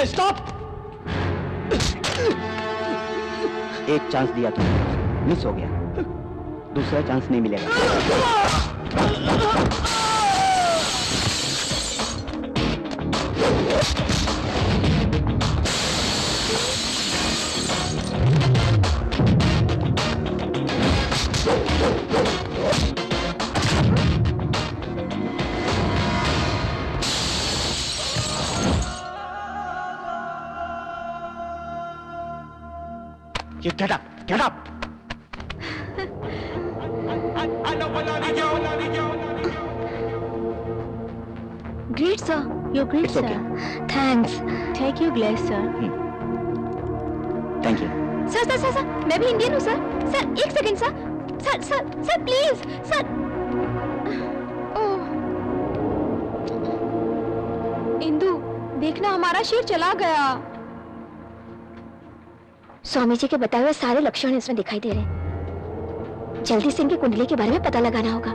Stop! एक chance दिया तुमने, मिस हो गया। दूसरा चांस नहीं मिलेगा। Get up! Get up! Great, sir. You're great, It's okay. sir. Thanks. Take your glass, sir. Thank you. Sir, मैं भी इंडियन हूँ, सर। सर, एक second, sir. Sir, please, sir. Oh. Indu, देखना हमारा शेर चला गया। स्वामी जी के बताए हुए सारे लक्षण इसमें दिखाई दे रहे हैं। जल्दी से इनकी कुंडली के बारे में पता लगाना होगा।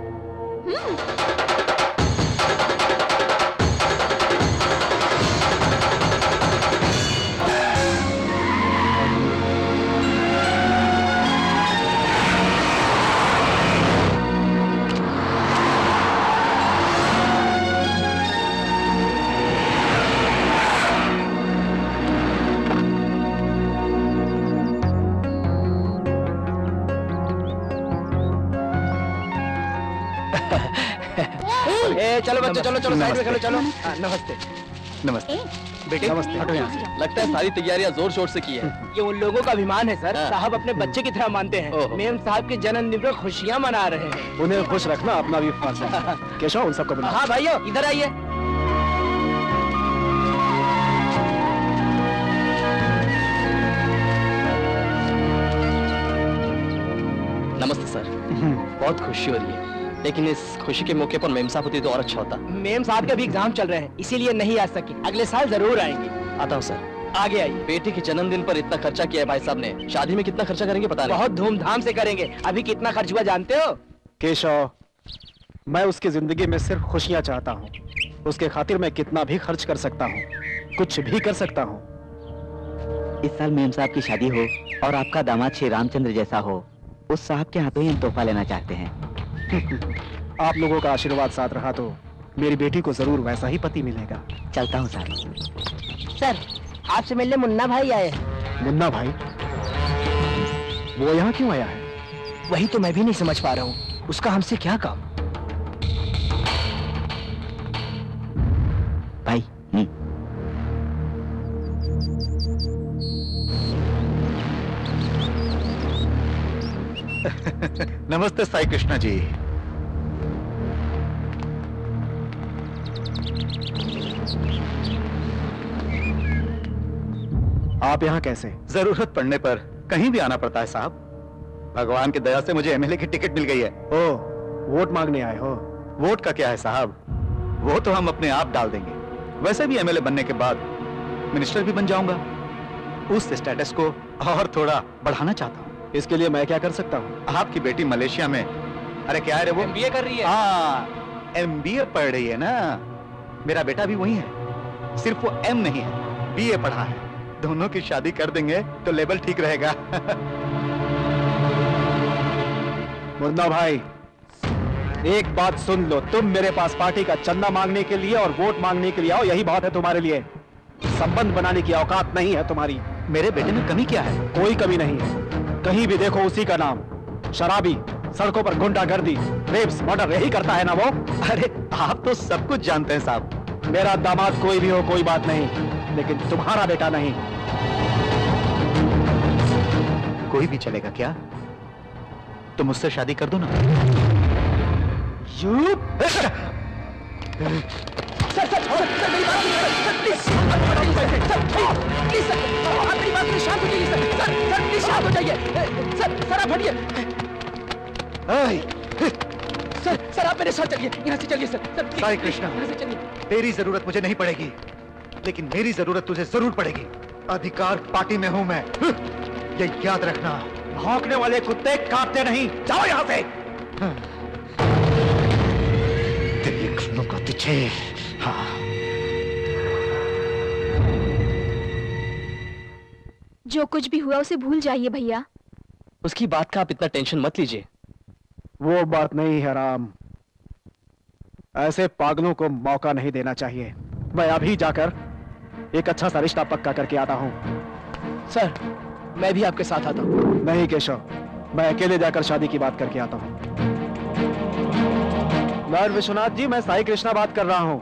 चलो बच्चों, चलो साइड में खेलो, चलो। नमस्ते। नमस्ते बेटे, नमस्ते। हटो यहाँ से। लगता है सारी तैयारियां जोर शोर से की है। ये उन लोगों का अभिमान है सर। साहब अपने बच्चे की तरह मानते हैं। मेम साहब के जन्मदिन पर खुशियां मना रहे हैं। उन्हें खुश रखना अपना भी फर्ज है। केशव, उन सबको बुला। हाँ भाइयों, इधर आइए। नमस्ते सर। बहुत खुशी हो रही है, लेकिन इस खुशी के मौके पर मेम साहब होती तो और अच्छा होता। मेम साहब के भी एग्जाम चल रहे हैं, इसीलिए नहीं आ सकी। अगले साल जरूर आएंगे। आता हूँ सर। आगे आइए। बेटे के जन्मदिन पर इतना खर्चा किया है भाई साहब ने, शादी में कितना खर्चा करेंगे पता नहीं। बहुत धूमधाम से करेंगे। अभी कितना खर्च हुआ जानते हो? केशव, मैं उसकी जिंदगी में सिर्फ खुशियां चाहता हूँ। उसके खातिर मैं कितना भी खर्च कर सकता हूँ, कुछ भी कर सकता हूँ। इस साल मेम साहब की शादी हो और आपका दामाद श्री रामचंद्र जैसा हो, उस साहब के हाथों ही हम तोहफा लेना चाहते हैं। आप लोगों का आशीर्वाद साथ रहा तो मेरी बेटी को जरूर वैसा ही पति मिलेगा। चलता हूँ सर। सर, आपसे मिलने मुन्ना भाई आए हैं। मुन्ना भाई? वो यहाँ क्यों आया है? वही तो मैं भी नहीं समझ पा रहा हूँ। उसका हमसे क्या काम? भाई। नमस्ते साई कृष्णा जी। आप यहाँ कैसे? जरूरत पड़ने पर कहीं भी आना पड़ता है साहब। भगवान की दया से मुझे एमएलए की टिकट मिल गई है। ओ, वोट मांगने आए हो? वोट का क्या है साहब, वो तो हम अपने आप डाल देंगे। वैसे भी एमएलए बनने के बाद मिनिस्टर भी बन जाऊंगा। उस स्टेटस को और थोड़ा बढ़ाना चाहता हूँ। इसके लिए मैं क्या कर सकता हूँ? आपकी बेटी मलेशिया में, अरे क्या है रे वो, एमबीए कर रही है। हाँ, एमबीए पढ़ रही है ना। मेरा बेटा भी वही है, सिर्फ वो एम नहीं है, बीए पढ़ा है। दोनों की शादी कर देंगे तो लेवल ठीक रहेगा। मुन्ना भाई, एक बात सुन लो। तुम मेरे पास पार्टी का चंदा मांगने के लिए और वोट मांगने के लिए आओ, यही बात है तुम्हारे लिए। संबंध बनाने की औकात नहीं है तुम्हारी। मेरे बेटे में कमी क्या है? कोई कमी नहीं है। कहीं भी देखो उसी का नाम। शराबी, सड़कों पर गुंडागर्दी, रेप्स, मर्डर, यही करता है ना वो। अरे आप तो सब कुछ जानते हैं साहब। मेरा दामाद कोई भी हो कोई बात नहीं, लेकिन तुम्हारा बेटा नहीं। कोई भी चलेगा क्या? तो मुझसे शादी कर दो ना। सर आप मेरे साथ चलिए, यहाँ से चलिए सर। साई कृष्णा, तेरी जरूरत मुझे नहीं पड़ेगी, लेकिन मेरी जरूरत तुझे जरूर पड़ेगी। अधिकार पार्टी में हूं मैं, ये याद रखना। भौंकने वाले कुत्ते काटते नहीं, जाओ यहाँ से। तेरी खूनों का तुझे, हाँ। जो कुछ भी हुआ उसे भूल जाइए भैया। उसकी बात का आप इतना टेंशन मत लीजिए। वो बात नहीं है राम, ऐसे पागलों को मौका नहीं देना चाहिए। मैं अभी जाकर एक अच्छा सा रिश्ता पक्का करके आता हूँ। सर मैं भी आपके साथ आता हूँ। नहीं केशव, मैं अकेले जाकर शादी की बात करके आता हूँ। लॉर्ड विश्वनाथ जी, मैं साई कृष्णा बात कर रहा हूँ।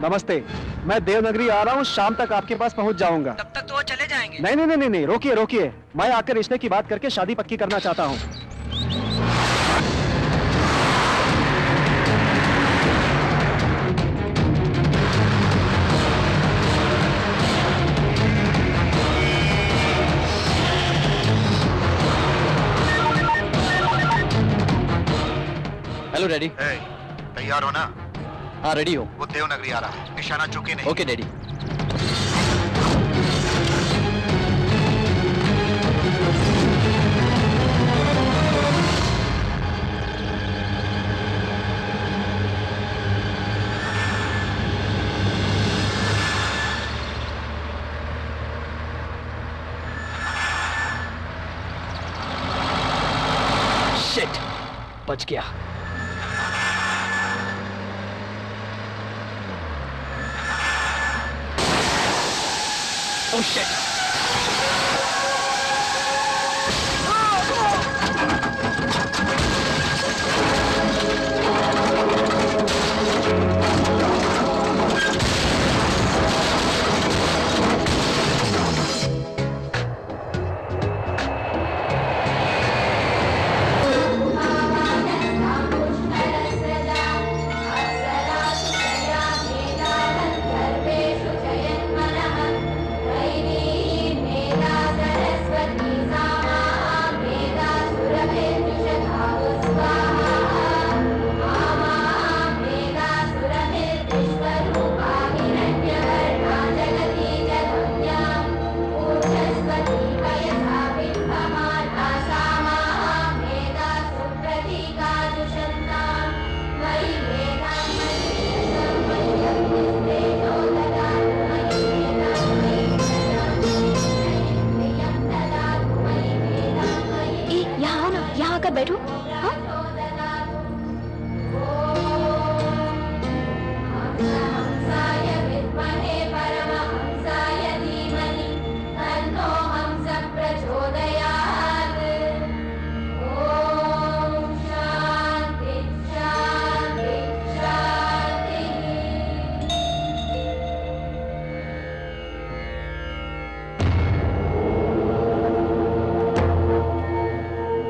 नमस्ते, मैं देवनगरी आ रहा हूँ, शाम तक आपके पास पहुँच जाऊंगा। तब तक तो वो चले जाएंगे। नहीं नहीं नहीं नहीं, रोकिए रोकिए, मैं आकर रिश्ते की बात करके शादी पक्की करना चाहता हूँ। Hello daddy. तैयार हो ना? हाँ रेडी हो। वो देवनगरी आ रहा है, निशाना चूके नहीं। Okay daddy. शिट, बच गया। Oh shit! बैठो। हाँ?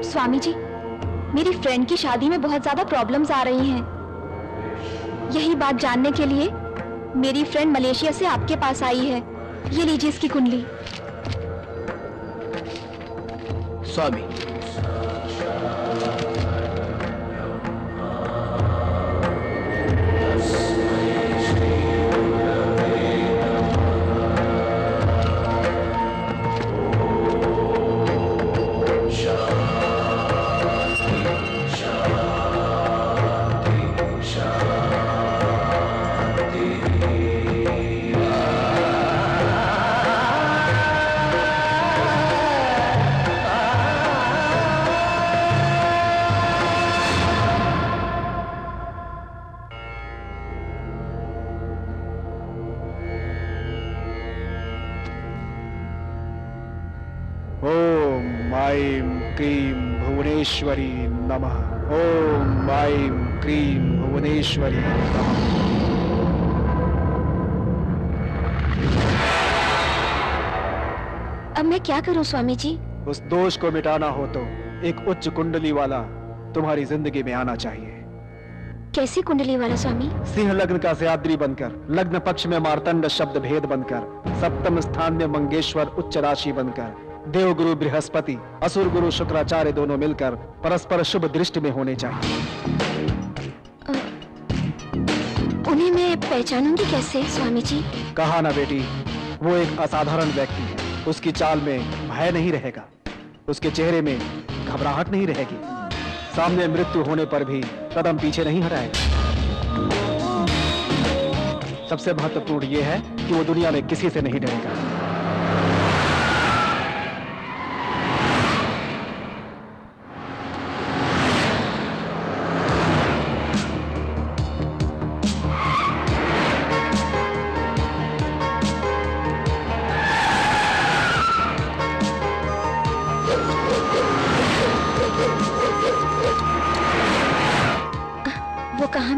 स्वामी जी, मेरी फ्रेंड की शादी में बहुत ज्यादा प्रॉब्लम्स आ रही हैं। यही बात जानने के लिए मेरी फ्रेंड मलेशिया से आपके पास आई है। ये लीजिए इसकी कुंडली। स्वामी, भुवनेश्वरी नमः। ओम ऐं क्रीं भुवनेश्वरी नमः। अब मैं क्या करूं स्वामी जी? उस दोष को मिटाना हो तो एक उच्च कुंडली वाला तुम्हारी जिंदगी में आना चाहिए। कैसी कुंडली वाला स्वामी? सिंह लग्न का सयाद्री बनकर, लग्न पक्ष में मार्तंड शब्द भेद बनकर, सप्तम स्थान में मंगेश्वर उच्च राशि बनकर, देवगुरु बृहस्पति असुर गुरु शुक्राचार्य दोनों मिलकर परस्पर शुभ दृष्टि में होने चाहिए। उन्हें मैं पहचानूंगी कैसे स्वामी जी? कहा ना बेटी, वो एक असाधारण व्यक्ति है। उसकी चाल में भय नहीं रहेगा, उसके चेहरे में घबराहट नहीं रहेगी, सामने मृत्यु होने पर भी कदम पीछे नहीं हटाएगा। सबसे महत्वपूर्ण यह है कि वो दुनिया में किसी से नहीं डरेगा।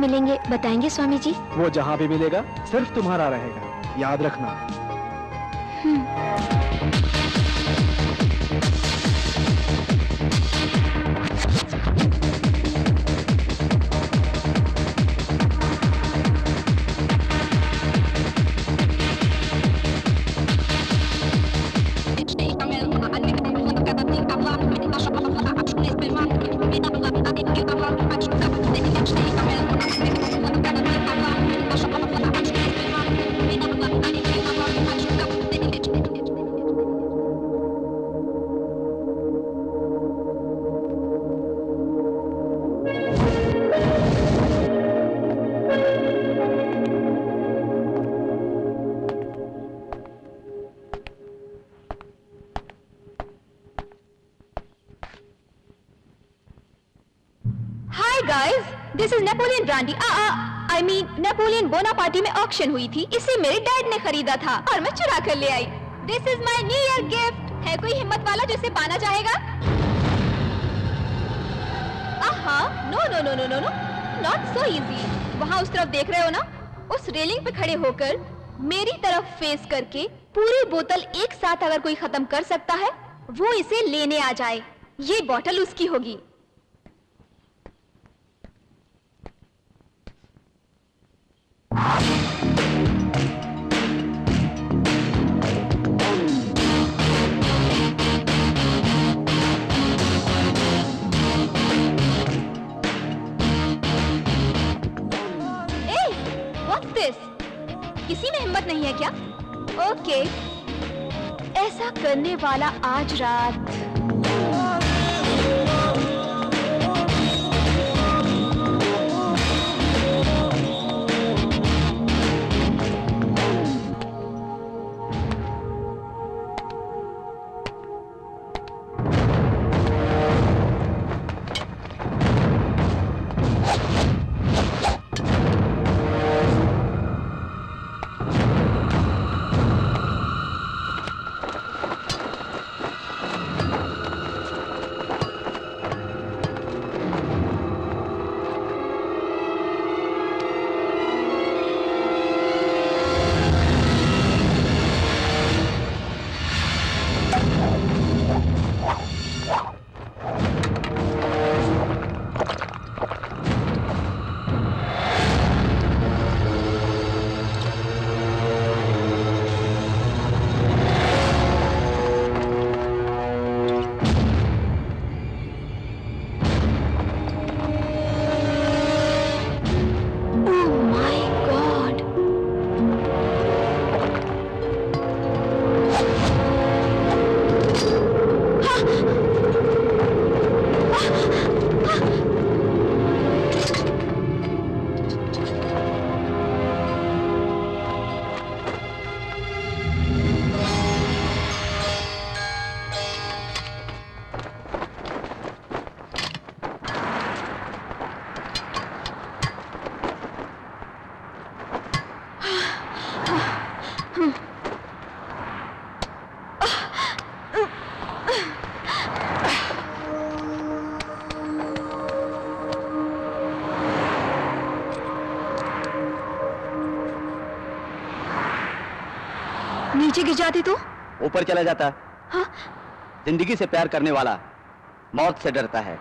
मिलेंगे बताएंगे स्वामी जी? वो जहाँ भी मिलेगा सिर्फ तुम्हारा रहेगा, याद रखना। This is Napoleon brandy. I mean Napoleon Bonaparte में ऑक्शन हुई थी, इसे मेरे डैड ने खरीदा था और मैं चुरा कर ले आई। This is my new year gift. है कोई हिम्मत वाला जो इसे पाना चाहेगा? No no no no no no, not so easy. वहाँ उस तरफ देख रहे हो ना, उस रेलिंग पे खड़े होकर मेरी तरफ फेस करके पूरी बोतल एक साथ अगर कोई खत्म कर सकता है वो इसे लेने आ जाए। ये बोतल उसकी होगी। किसी में हिम्मत नहीं है क्या? ओके, ऐसा करने वाला आज रात नीचे गिर जाती तो ऊपर चला जाता। हाँ? जिंदगी से प्यार करने वाला मौत से डरता है,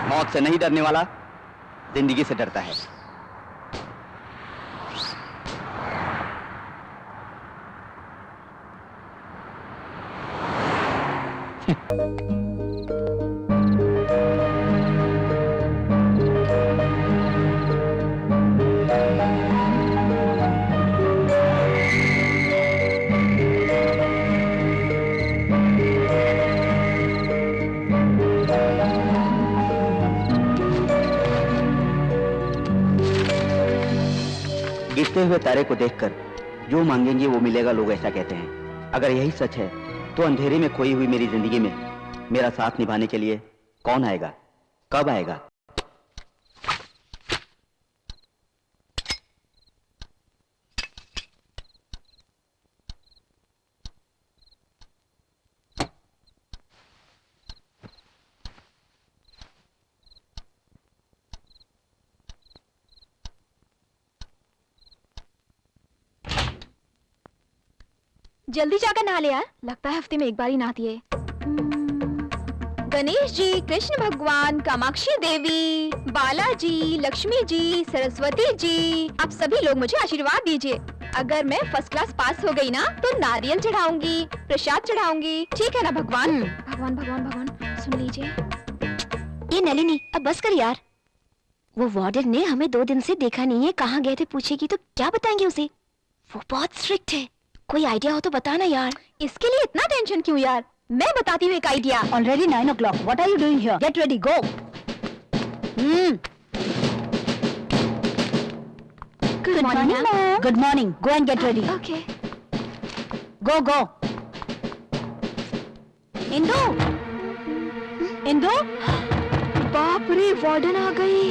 मौत से नहीं डरने वाला जिंदगी से डरता है। गिरते हुए तारे को देखकर जो मांगेंगे वो मिलेगा, लोग ऐसा कहते हैं। अगर यही सच है तो अंधेरे में खोई हुई मेरी जिंदगी में मेरा साथ निभाने के लिए कौन आएगा, कब आएगा? जल्दी जाकर नहा ले यार, लगता है हफ्ते में एक बार ही नहाती है। गणेश जी, कृष्ण भगवान, कामाक्षी देवी, बालाजी, लक्ष्मी जी, सरस्वती जी, आप सभी लोग मुझे आशीर्वाद दीजिए। अगर मैं फर्स्ट क्लास पास हो गई ना तो नारियल चढ़ाऊंगी, प्रसाद चढ़ाऊंगी, ठीक है ना भगवान? भगवान भगवान भगवान सुन लीजिए। ये नलिनी अब बस कर यार। वो वार्डन ने हमें 2 दिन से देखा नहीं है, कहाँ गए थे पूछेगी तो क्या बताएंगे उसे? वो बहुत स्ट्रिक्ट है, कोई आइडिया हो तो बताना यार। इसके लिए इतना टेंशन क्यों यार, मैं बताती हूँ एक idea. Already 9 o'clock. What are you doing here? Get ready, go. Good morning, ma'am. Good morning. Go and get ready. Okay. Go, go. Indu, Indu, बाप रे, वार्डन आ गई।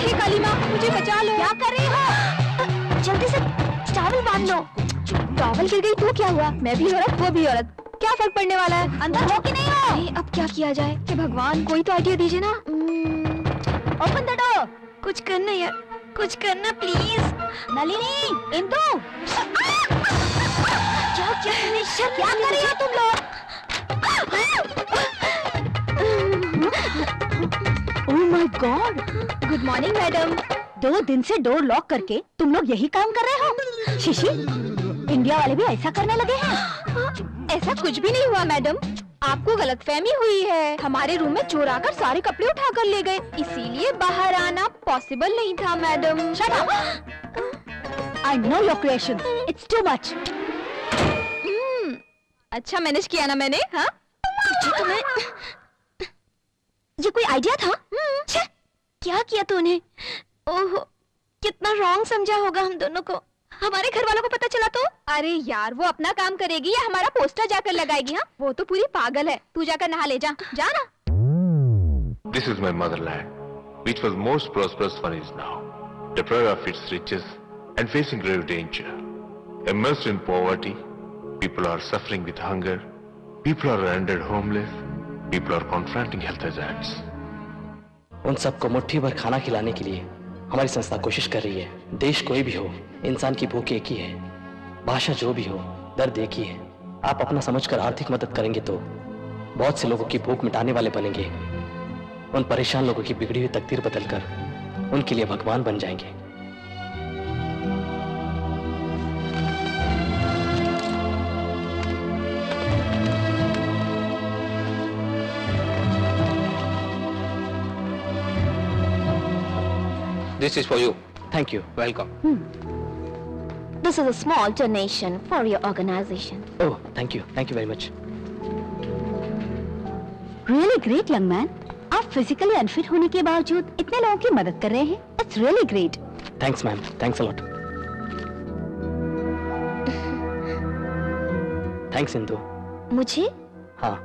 हे काली माँ, मुझे बचा लो। क्या कर रही हो? जल्दी से टॉवल बांध लो। टॉवल गिर गई तो क्या हुआ? मैं भी औरत, वो भी औरत, क्या फर्क पड़ने वाला है? अंदर हो कि नहीं हो? अब क्या किया जाए? कि भगवान कोई तो आइडिया दीजिए ना। Open the door. कुछ करना यार, कुछ करना प्लीज। नलिनी, इंदु, क्या कर रही हो तुम लोग? Oh my God. Good morning madam. 2 दिन से डोर लॉक करके तुम लोग यही काम कर रहे हो? शिशी, इंडिया वाले भी ऐसा करने लगे हैं? ऐसा कुछ भी नहीं हुआ मैडम, आपको गलतफहमी हुई है। हमारे रूम में चोर आकर सारे कपड़े उठा कर ले गए, इसीलिए बाहर आना पॉसिबल नहीं था madam. Shut up! I know your creation. It's too much. अच्छा मैनेज किया ना मैंने, हाँ? ये कोई आइडिया था? छे, क्या किया तूने? ओह, कितना रॉन्ग समझा होगा हम दोनों को। हमारे घर वालों को पता चला तो? अरे यार, वो अपना काम करेगी या हमारा पोस्टर जाकर लगाएगी? हाँ, वो तो पूरी पागल है। तू जाकर नहा ले, जा ना। This is my motherland, which was most prosperous one is now, deprived of its riches and facing grave danger. Immersed in poverty, people are suffering with hunger, people are rendered homeless, people are confronting health hazards. उन सबको मुट्ठी भर खाना खिलाने के लिए हमारी संस्था कोशिश कर रही है। देश कोई भी हो, इंसान की भूख एक ही है, भाषा जो भी हो, दर्द एक ही है। आप अपना समझकर आर्थिक मदद करेंगे तो बहुत से लोगों की भूख मिटाने वाले बनेंगे। उन परेशान लोगों की बिगड़ी हुई तकदीर बदलकर उनके लिए भगवान बन जाएंगे। This is for you. Thank you. Welcome. This is a small donation for your organization. Oh, thank you. Thank you very much. Really great, young man. आप फिजिकली अनफिट होने के बावजूद इतने लोगों की मदद कर रहे हैं। It's really great. Thanks, ma'am. Thanks a lot. Thanks, Indu. मुझे? हाँ,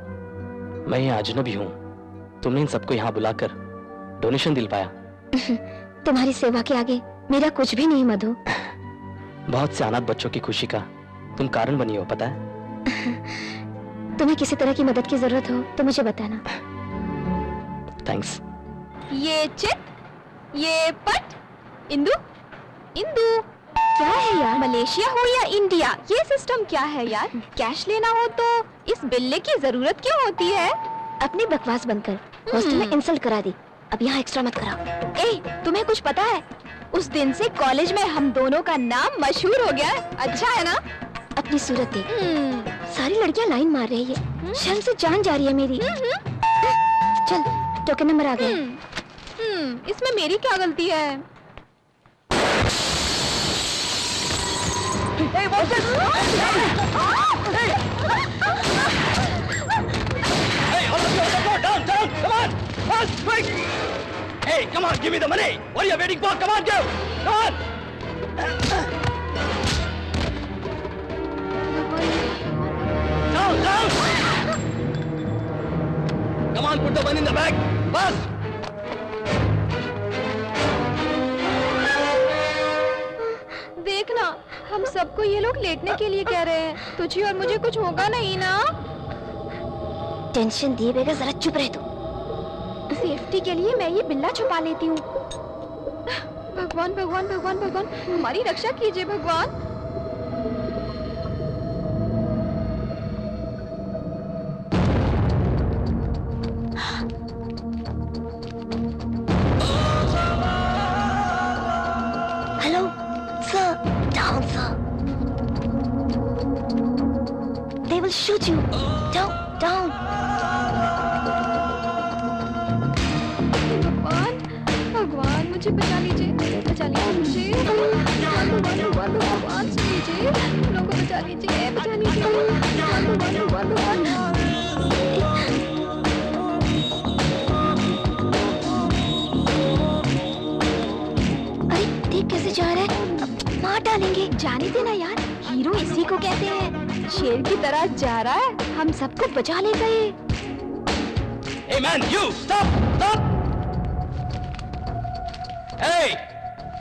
मैं यहाँ अजनबी हूँ। तुमने इन सबको यहाँ बुलाकर डोनेशन दिल पाया। तुम्हारी सेवा के आगे मेरा कुछ भी नहीं मधु। बहुत से अनाथ बच्चों की खुशी का तुम कारण बनी हो, पता है? तुम्हें किसी तरह की मदद की जरूरत हो तो मुझे बताना। थैंक्स। ये चिट, ये पट, इंदु, इंदु, क्या है यार? मलेशिया हो या इंडिया, ये सिस्टम क्या है यार? कैश लेना हो तो इस बिल्ले की जरूरत क्यों होती है? अपनी बकवास बंद कर। हॉस्टल में इंसल्ट करा दी, अब यहाँ एक्स्ट्रा मत करा। ए, तुम्हें कुछ पता है? उस दिन से कॉलेज में हम दोनों का नाम मशहूर हो गया। अच्छा है ना? अपनी सूरत देख, सारी लड़कियां लाइन मार रही है, शर्म से जान जा रही है मेरी। चल, टोकन नंबर आ गया। इसमें मेरी क्या गलती है? Hey, come on, give me the money. What are you waiting for? Come on, go. Come on. Down, down. Come on, put the money in the bag. Fast. देखना, हम सबको ये लोग लेटने के लिए कह रहे हैं। तुझे और मुझे कुछ होगा नहीं ना? टेंशन दिए बेगा, जरा चुप रह तू। सेफ्टी के लिए मैं ये बिल्ला छुपा लेती हूँ। भगवान भगवान भगवान भगवान, हमारी रक्षा कीजिए भगवान। will shoot you. Down, down. भगवान, भगवान मुझे बचा लीजिए, बचा लीजिए मुझे। भगवान, भगवान, भगवान, भगवान सुन लीजिए, हम लोग को बचा लीजिए, बचा लीजिए। भगवान, भगवान, भगवान, भगवान। अरे देख कैसे जा रहा है, मार डालेंगे। जाने देना यार, हीरो इसी को कहते हैं। शेर की तरह जा रहा है, हम सबको बचा लेगा ये। Hey man, you stop, stop! Hey,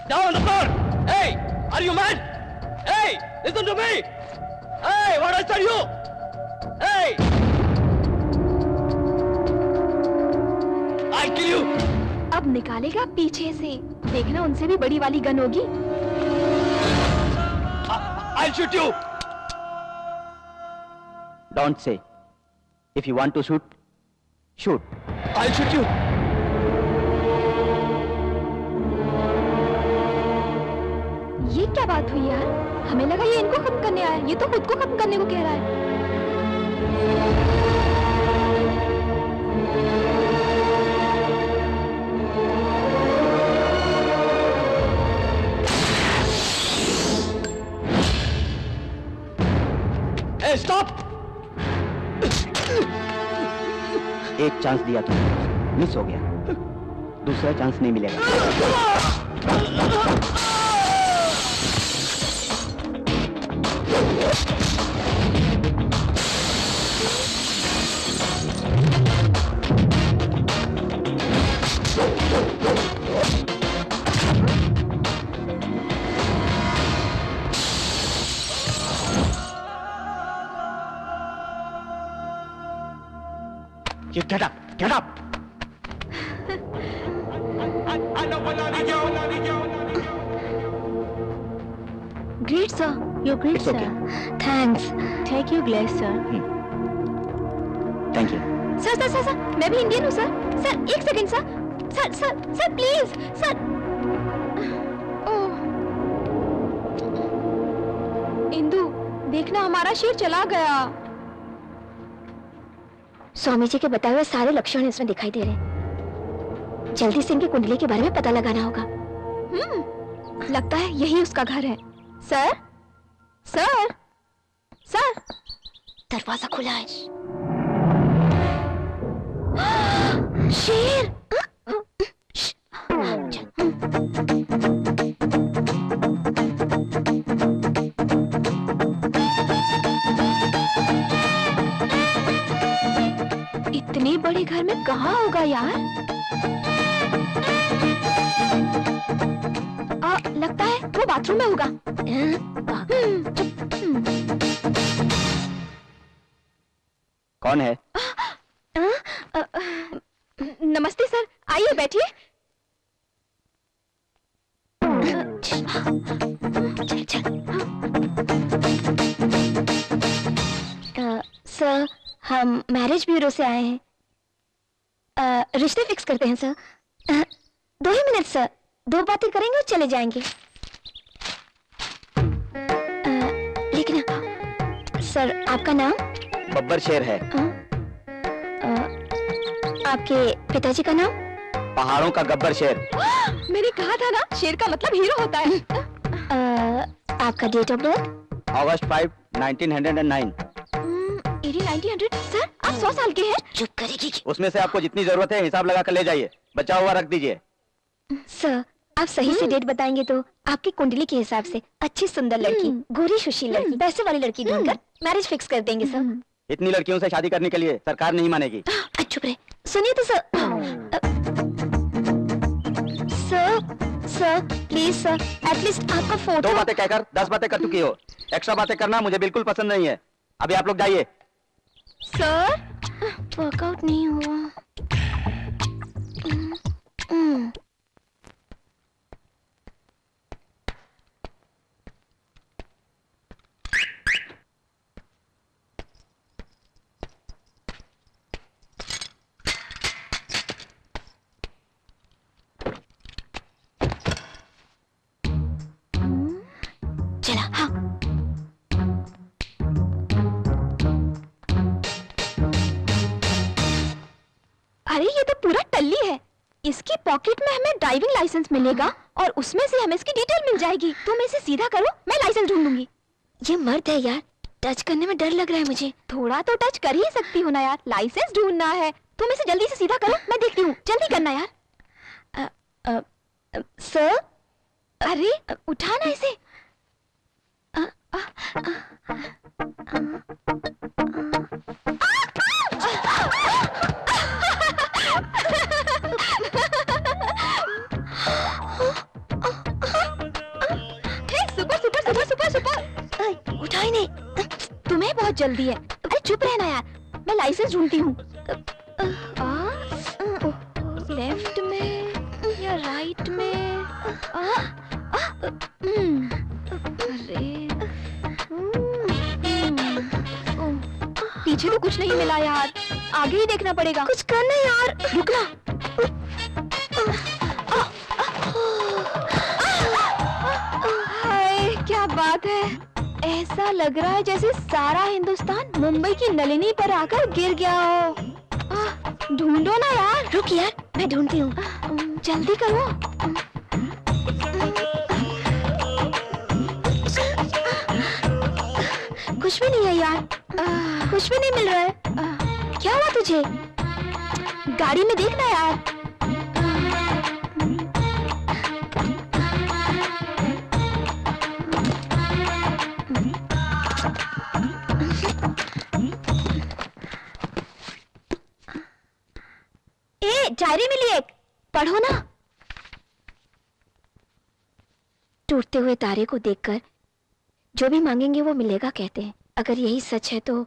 down on the floor! Hey, are you mad? Hey, listen to me! Hey, what I tell you? Hey, I'll kill you! अब निकालेगा पीछे से, देखना उनसे भी बड़ी वाली गन होगी। I'll shoot you! Don't say. If you want to shoot, shoot. I'll shoot you! ये क्या बात हुई यार? हमें लगा ये इनको खत्म करने आया, ये तो खुद को खत्म करने को कह रहा है। Hey, stop! एक चांस दिया तुमने, मिस हो गया, दूसरा चांस नहीं मिलेगा। You get up, get up. Great sir, you're great It's sir. okay. Thanks. Take your glass sir. Thank you. Sir, मैं भी इंडियन हूँ सर। सर, एक second sir. Sir, please sir. Oh, Indu, देखना हमारा शेर चला गया। स्वामी जी के बताए हुए सारे लक्षण इसमें दिखाई दे रहे हैं। जल्दी से इनकी कुंडली के बारे में पता लगाना होगा। लगता है यही उसका घर है। सर, सर, सर, दरवाजा खुला है। शेर! इतने बड़े घर में कहाँ होगा यार? लगता है वो बाथरूम में होगा। कौन है? नमस्ते सर, आइए बैठिए। सर, हम मैरिज ब्यूरो से आए हैं। रिश्ते फिक्स करते हैं सर। 2 ही मिनट सर, 2 बातें करेंगे और चले जाएंगे। लेकिन सर, आपका नाम? बब्बर शेर है। आपके पिताजी का नाम? पहाड़ों का गब्बर शेर। मैंने कहा था ना, शेर का मतलब हीरो होता है। आपका date of birth? August 5, 1909। 1900? Sir, आप 100 साल के हैं? चुप करेगी। उसमें से आपको जितनी जरूरत है हिसाब लगा कर ले जाइए, बचा हुआ रख दीजिए। सर, आप सही से डेट बताएंगे तो आपकी कुंडली के हिसाब से अच्छी सुंदर लड़की, गोरी सुशील लड़की, पैसे वाली लड़की ढूंढकर मैरिज फिक्स कर देंगे सर। इतनी लड़कियों से शादी करने के लिए सरकार नहीं मानेगी। चुप रहे। सुनिए तो sir. Sir, please sir, at least आपका फोटो। 2 बातें कहकर 10 बातें कर चुकी हो। एक्स्ट्रा बातें करना मुझे बिल्कुल पसंद नहीं है। अभी आप लोग जाइए। सर, वर्कआउट नहीं हुआ। चला। हाँ। अरे ये तो पूरा टल्ली है। इसकी पॉकेट में हमें ड्राइविंग लाइसेंस मिलेगा और उसमें से हमें इसकी डिटेल मिल जाएगी। तुम इसे सीधा करो, मैं लाइसेंस ढूंढूंगी। ये मर्द है यार, टच करने में डर लग रहा है मुझे। थोड़ा तो टच कर ही सकती हो ना यार, लाइसेंस ढूंढना है। तुम इसे जल्दी से सीधा करो, मैं देखती हूँ, जल्दी करना यार। सर, अरे उठाना इसे। Super super super super super. उठा ही नहीं। तुम्हें बहुत जल्दी है। अरे चुप रहना यार, मैं लाइसेंस ढूंढती हूँ। लेफ्ट में या राइट में? अरे पीछे तो कुछ नहीं मिला यार, आगे ही देखना पड़ेगा। कुछ करना यार। रुकना। हाय क्या बात है, ऐसा लग रहा है जैसे सारा हिंदुस्तान मुंबई की नलिनी पर आकर गिर गया हो। ढूंढो ना यार। रुक यार, मैं ढूंढती हूँ। जल्दी करो। कुछ भी नहीं है यार, कुछ भी नहीं मिल रहा है। क्या हुआ तुझे? गाड़ी में देखना यार। डायरी मिली एक, पढ़ो ना। टूटते हुए तारे को देखकर जो भी मांगेंगे वो मिलेगा कहते हैं। अगर यही सच है तो।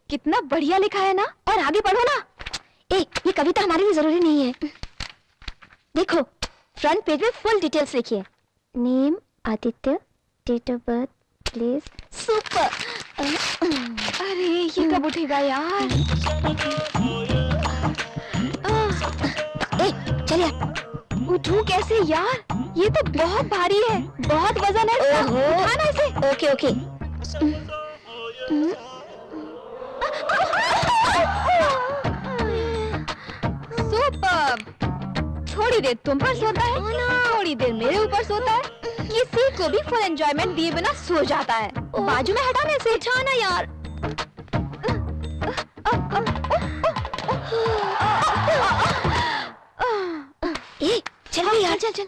कितना बढ़िया लिखा है ना, और आगे पढ़ो ना। ये कविता हमारे लिए जरूरी नहीं है। देखो फ्रंट पेज में फुल डिटेल्स लिखी है। Name Aditya, date of birth, place. Super. अरे ये कब उठेगा यार? चल यार। उठूं कैसे यार, ये तो बहुत भारी है, बहुत वजन है। उठाना इसे। Okay okay. सुपर। थोड़ी देर तुम पर सोता है, थोड़ी देर मेरे ऊपर सोता है। किसी को भी फुल एंजॉयमेंट दिए बिना सो जाता है। बाजू में हटाने से। उठाना यार। चल यार, चल चल।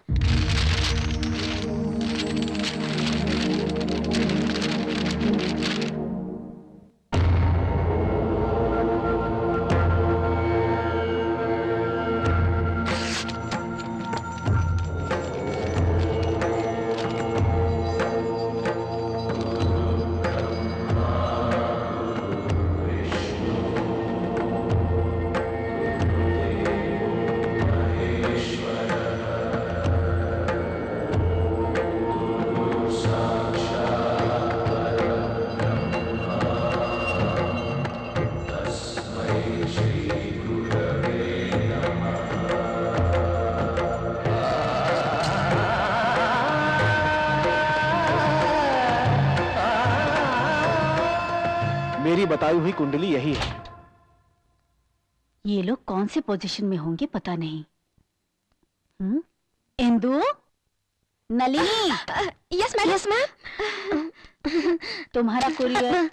मेरी बताई हुई कुंडली यही है। ये लोग कौन से पोजीशन में होंगे पता नहीं। Indu, Nalini. Yes ma'am. Yes ma'am. तुम्हारा कुरियर।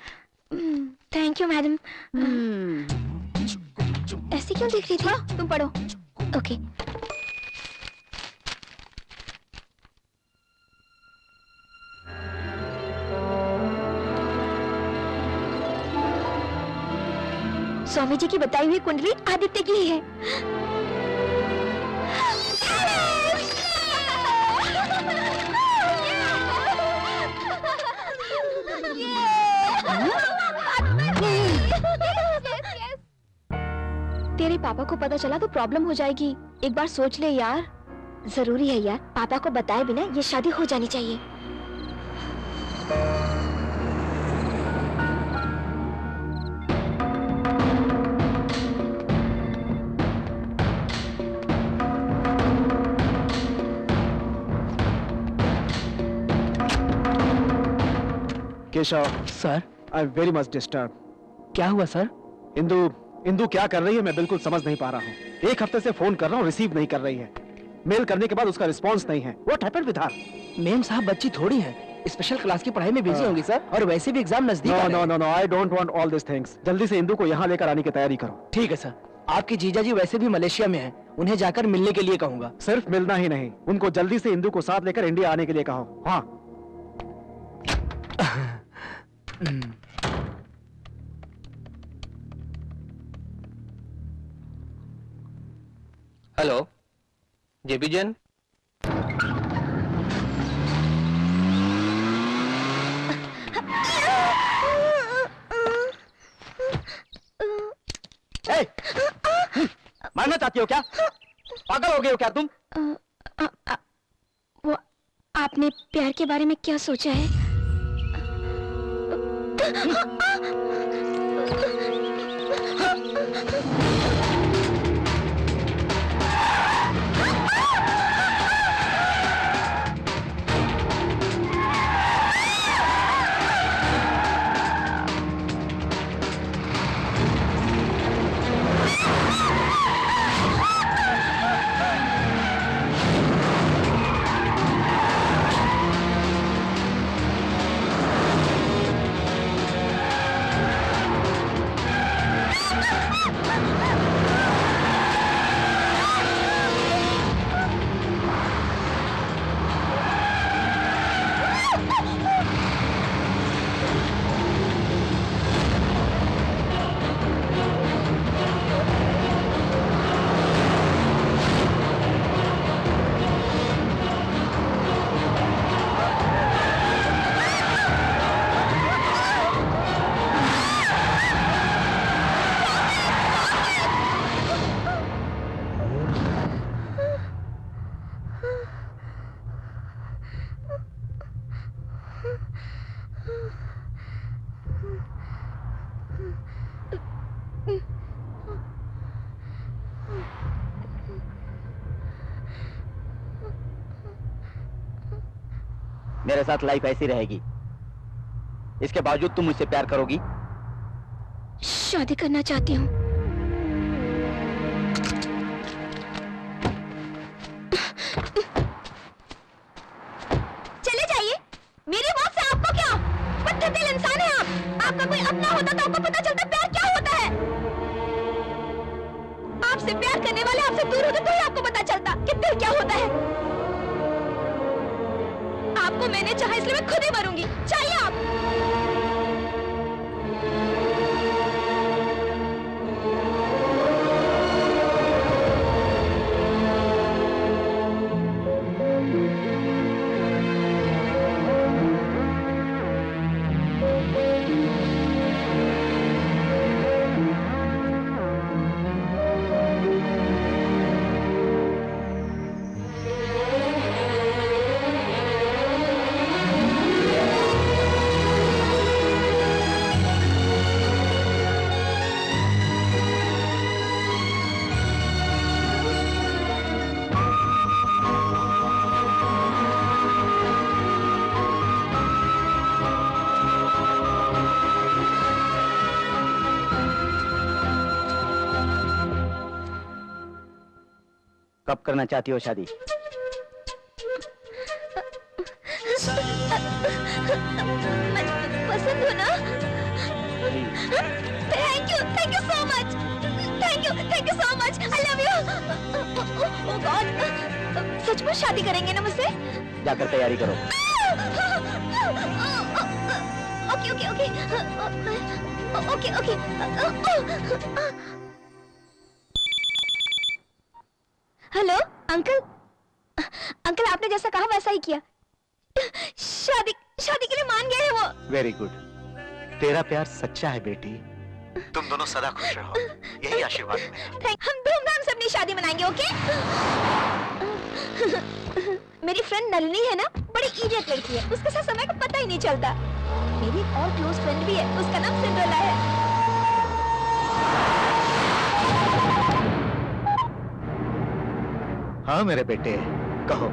Thank you madam. ऐसे क्यों देख रही थी? तुम पढ़ो। ओके। स्वामी जी की बताई हुई कुंडली आदित्य की ही है। तेरे पापा को पता चला तो प्रॉब्लम हो जाएगी। एक बार सोच ले यार। जरूरी है यार, पापा को बताए बिना ये शादी हो जानी चाहिए। Keshav sir. I am very much disturb. क्या हुआ सर? इंदु इंदु क्या कर रही है मैं बिल्कुल समझ नहीं पा रहा हूँ। एक हफ्ते से फोन कर रहा हूँ, रिसीव नहीं कर रही है। मेल करने के बाद उसका रिस्पॉन्स नहीं है। What happened with her? Ma'am साहब बच्ची थोड़ी है, स्पेशल क्लास की पढ़ाई में बिजी होंगी सर, और वैसे भी एग्जाम नजदीक आ रहे हैं। No, I don't want all this things. जल्दी से इंदु को यहाँ लेकर आने की तैयारी करो। ठीक है सर। आपके जीजा जी वैसे भी मलेशिया में हैं, उन्हें जाकर मिलने के लिए कहूंगा। सिर्फ मिलना ही नहीं, उनको जल्दी से इंदु को साथ लेकर इंडिया आने के लिए कहो। हाँ। हेलो जेबी जैन। मारना चाहती हो क्या? पागल हो गए हो क्या तुम? वो आपने प्यार के बारे में क्या सोचा है? मेरे साथ लाइफ ऐसी रहेगी, इसके बावजूद तुम मुझसे प्यार करोगी? शादी करना चाहती हूँ। चले जाइए, मेरी मौत से आपको क्या? पत्थर दिल इंसान है आप। आपका कोई अपना होता तो आपको पता चलता प्यार क्या होता है। आपसे प्यार करने वाले आपसे दूर होते तो ही आपको पता चलता कि दिल क्या होता है। आपको मैंने चाहा इसलिए मैं खुद ही मरूंगी। चाहिए आप? कब करना चाहती हो शादी? पसंद हो ना? Thank you so much. Thank you so much. I love you. Oh God, सचमुच शादी करेंगे ना मुझसे? जाकर तैयारी करो। Okay okay okay okay okay. Hello uncle. Uncle आपने जैसा कहा वैसा ही किया। शादी के लिए मान गए हैं वो। वेरी गुड, तेरा प्यार सच्चा है बेटी। तुम दोनों सदा खुश रहो, यही आशीर्वाद मेरा। हम धूमधाम से अपनी शादी मनाएंगे, ओके? मेरी फ्रेंड नलिनी है ना, बड़ी इडियट लड़की है, उसके साथ समय का पता ही नहीं चलता। मेरी एक और क्लोज फ्रेंड भी है, उसका नाम सिंड्रेला है। हाँ मेरे बेटे, कहो।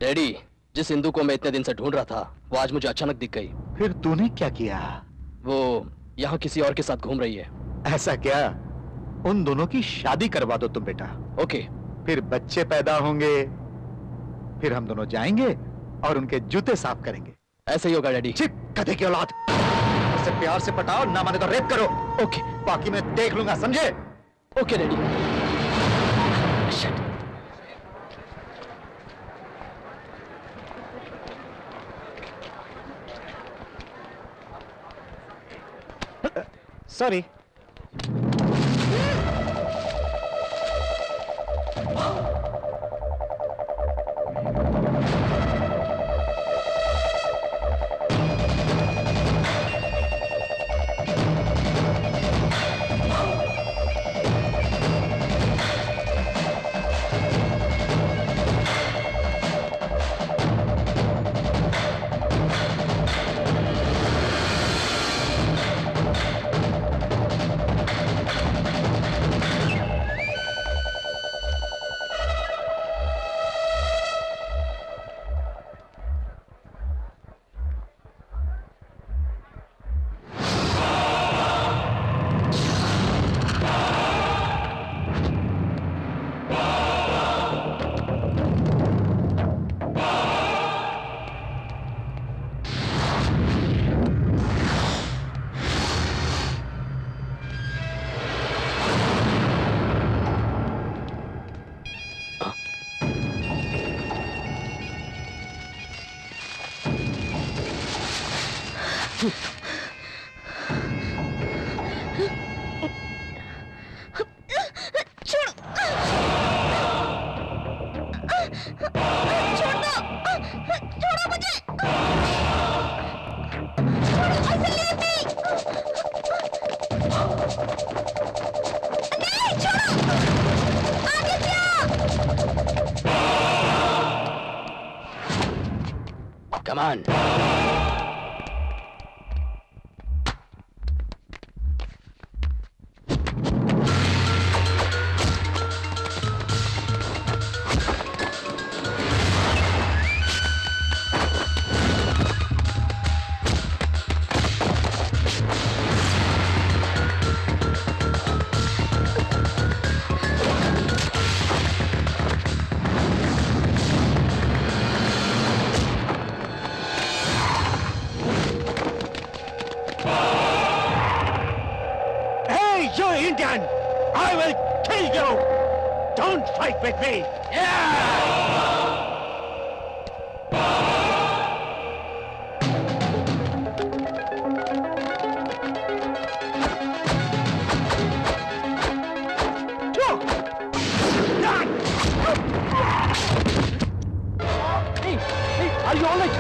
डैडी, जिस इंदु को मैं इतने दिन से ढूंढ रहा था वो आज मुझे अचानक दिख गई। फिर तूने क्या किया? वो यहाँ किसी और के साथ घूम रही है। ऐसा क्या? उन दोनों की शादी करवा दो तुम बेटा। ओके। फिर बच्चे पैदा होंगे, फिर हम दोनों जाएंगे और उनके जूते साफ करेंगे। ऐसे ही होगा डैडी। चिप गधे की औलाद, उसे प्यार से पटाओ, ना माने तो रेप करो। ओके। बाकी मैं देख लूंगा, समझे? Okay daddy. Sorry. Come on. With me. Hey, are you all right?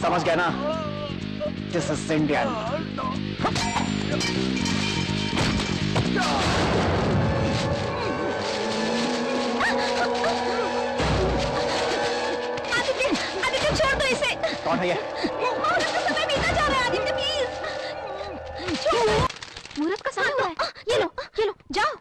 समझ गया ना? This is Indian. कौन है ये? मुहूर्त का समय हुआ है। ये लो जाओ।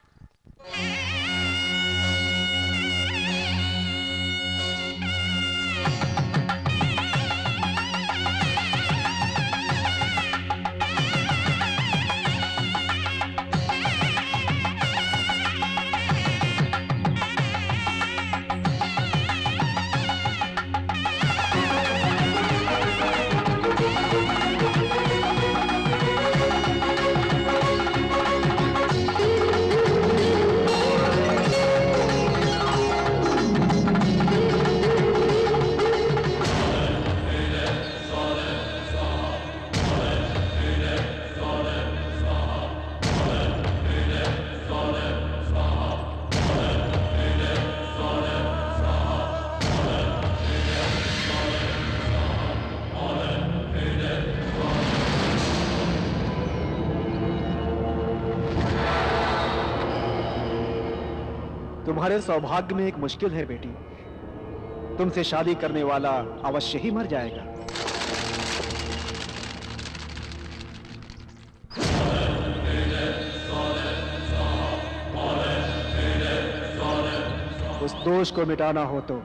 तुम्हारे सौभाग्य में एक मुश्किल है बेटी। तुमसे शादी करने वाला अवश्य ही मर जाएगा। उस दोष को मिटाना हो तो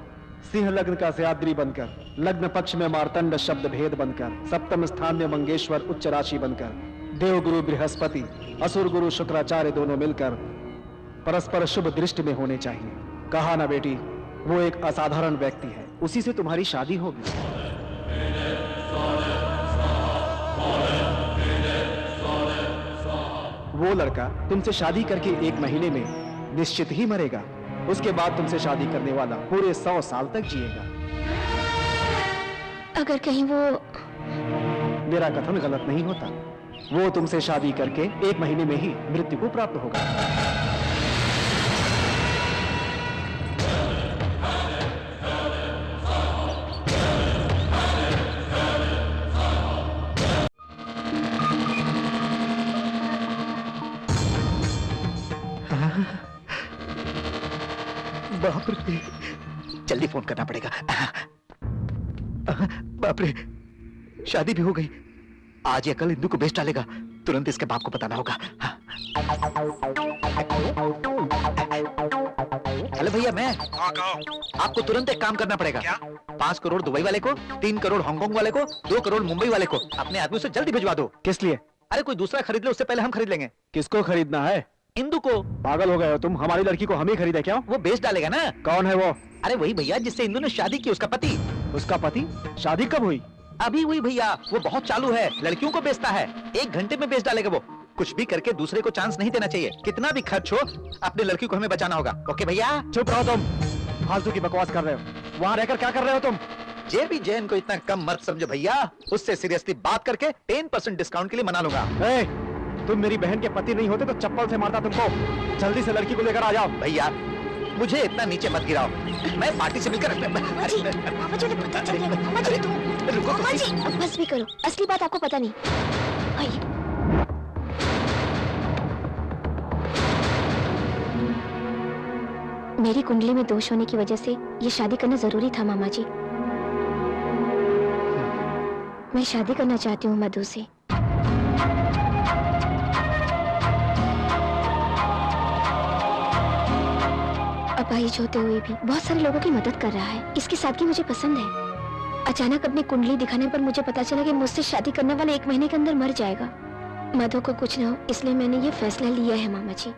सिंह लग्न का सयाद्री बनकर, लग्न पक्ष में मार्तंड शब्द भेद बनकर, सप्तम स्थान में मंगेश्वर उच्च राशि बनकर, देवगुरु बृहस्पति, असुर गुरु शुक्राचार्य दोनों मिलकर परस्पर शुभ दृष्टि में होने चाहिए। कहा ना बेटी, वो एक असाधारण व्यक्ति है, उसी से तुम्हारी शादी होगी। वो लड़का तुमसे शादी करके 1 महीने में निश्चित ही मरेगा। उसके बाद तुमसे शादी करने वाला पूरे 100 साल तक जिएगा। अगर कहीं वो... मेरा कथन गलत नहीं होता। वो तुमसे शादी करके 1 महीने में ही मृत्यु को प्राप्त होगा। बाप रे, जल्दी फोन करना पड़ेगा। बाप रे, शादी भी हो गई। आज या कल इंदू को बेच डालेगा। तुरंत इसके बाप को बताना होगा। हेलो भैया, मैं आपको तुरंत एक काम करना पड़ेगा। क्या? 5 करोड़ दुबई वाले को, 3 करोड़ हांगकांग वाले को, 2 करोड़ मुंबई वाले को अपने आदमी से जल्दी भिजवा दो। किस लिए? अरे कोई दूसरा खरीद ले, उससे पहले हम खरीद लेंगे। किसको खरीदना है? इंदू को। पागल हो गए हो तुम? हमारी लड़की को हम ही खरीदे क्या? वो बेच डालेगा ना। कौन है वो? अरे वही भैया जिससे इंदू ने शादी की, उसका पति। उसका पति? शादी कब हुई? अभी हुई भैया। वो बहुत चालू है, लड़कियों को बेचता है। 1 घंटे में बेच डालेगा वो। कुछ भी करके दूसरे को चांस नहीं देना चाहिए। कितना भी खर्च हो, अपनी लड़की को हमें बचाना होगा। ओके भैया? चुप रहो तुम, फालतू की बकवास कर रहे हो। वहाँ रहकर क्या कर रहे हो तुम? जेबी जैन को इतना कम मत समझो भैया। उससे सीरियसली बात करके 10% डिस्काउंट के लिए मना लूंगा। तुम मेरी बहन के पति नहीं होते तो चप्पल से मारता तुमको। जल्दी से लड़की को लेकर आ जाओ। भैया मुझे इतना नीचे मत गिराओ। मैं पार्टी से मिलकर अब बस भी करो, असली बात आपको पता नहीं। मेरी कुंडली में दोष होने की वजह से ये शादी करना जरूरी था मामा जी। मैं शादी करना चाहती हूँ मधु से। अपाहिज होते हुए भी बहुत सारे लोगों की मदद कर रहा है। इसकी सादगी मुझे पसंद है। अचानक अपनी कुंडली दिखाने पर मुझे पता चला कि मुझसे शादी करने वाला 1 महीने के अंदर मर जाएगा। मधु को कुछ न हो इसलिए मैंने ये फैसला लिया है मामा जी।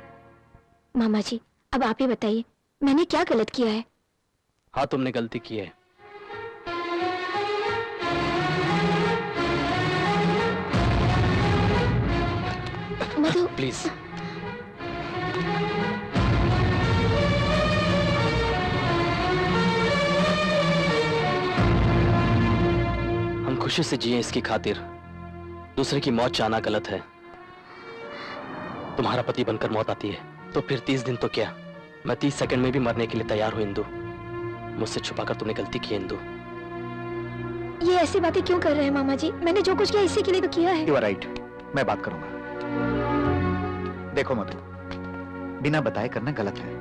मामा जी अब आप ही बताइए, मैंने क्या गलत किया है? हाँ, तुमने गलती की है। मधु प्लीज। हम खुशी से जिए इसकी खातिर दूसरे की मौत चाहना गलत है। तुम्हारा पति बनकर मौत आती है तो फिर 30 दिन तो क्या, मैं 30 सेकंड में भी मरने के लिए तैयार हूं इंदु। मुझसे छुपाकर तुमने गलती की इंदु। ये ऐसी बातें क्यों कर रहे हैं मामा जी? मैंने जो कुछ किया इसी के लिए तो किया है। You are right, मैं बात करूंगा। देखो मधु, बिना बताए करना गलत है।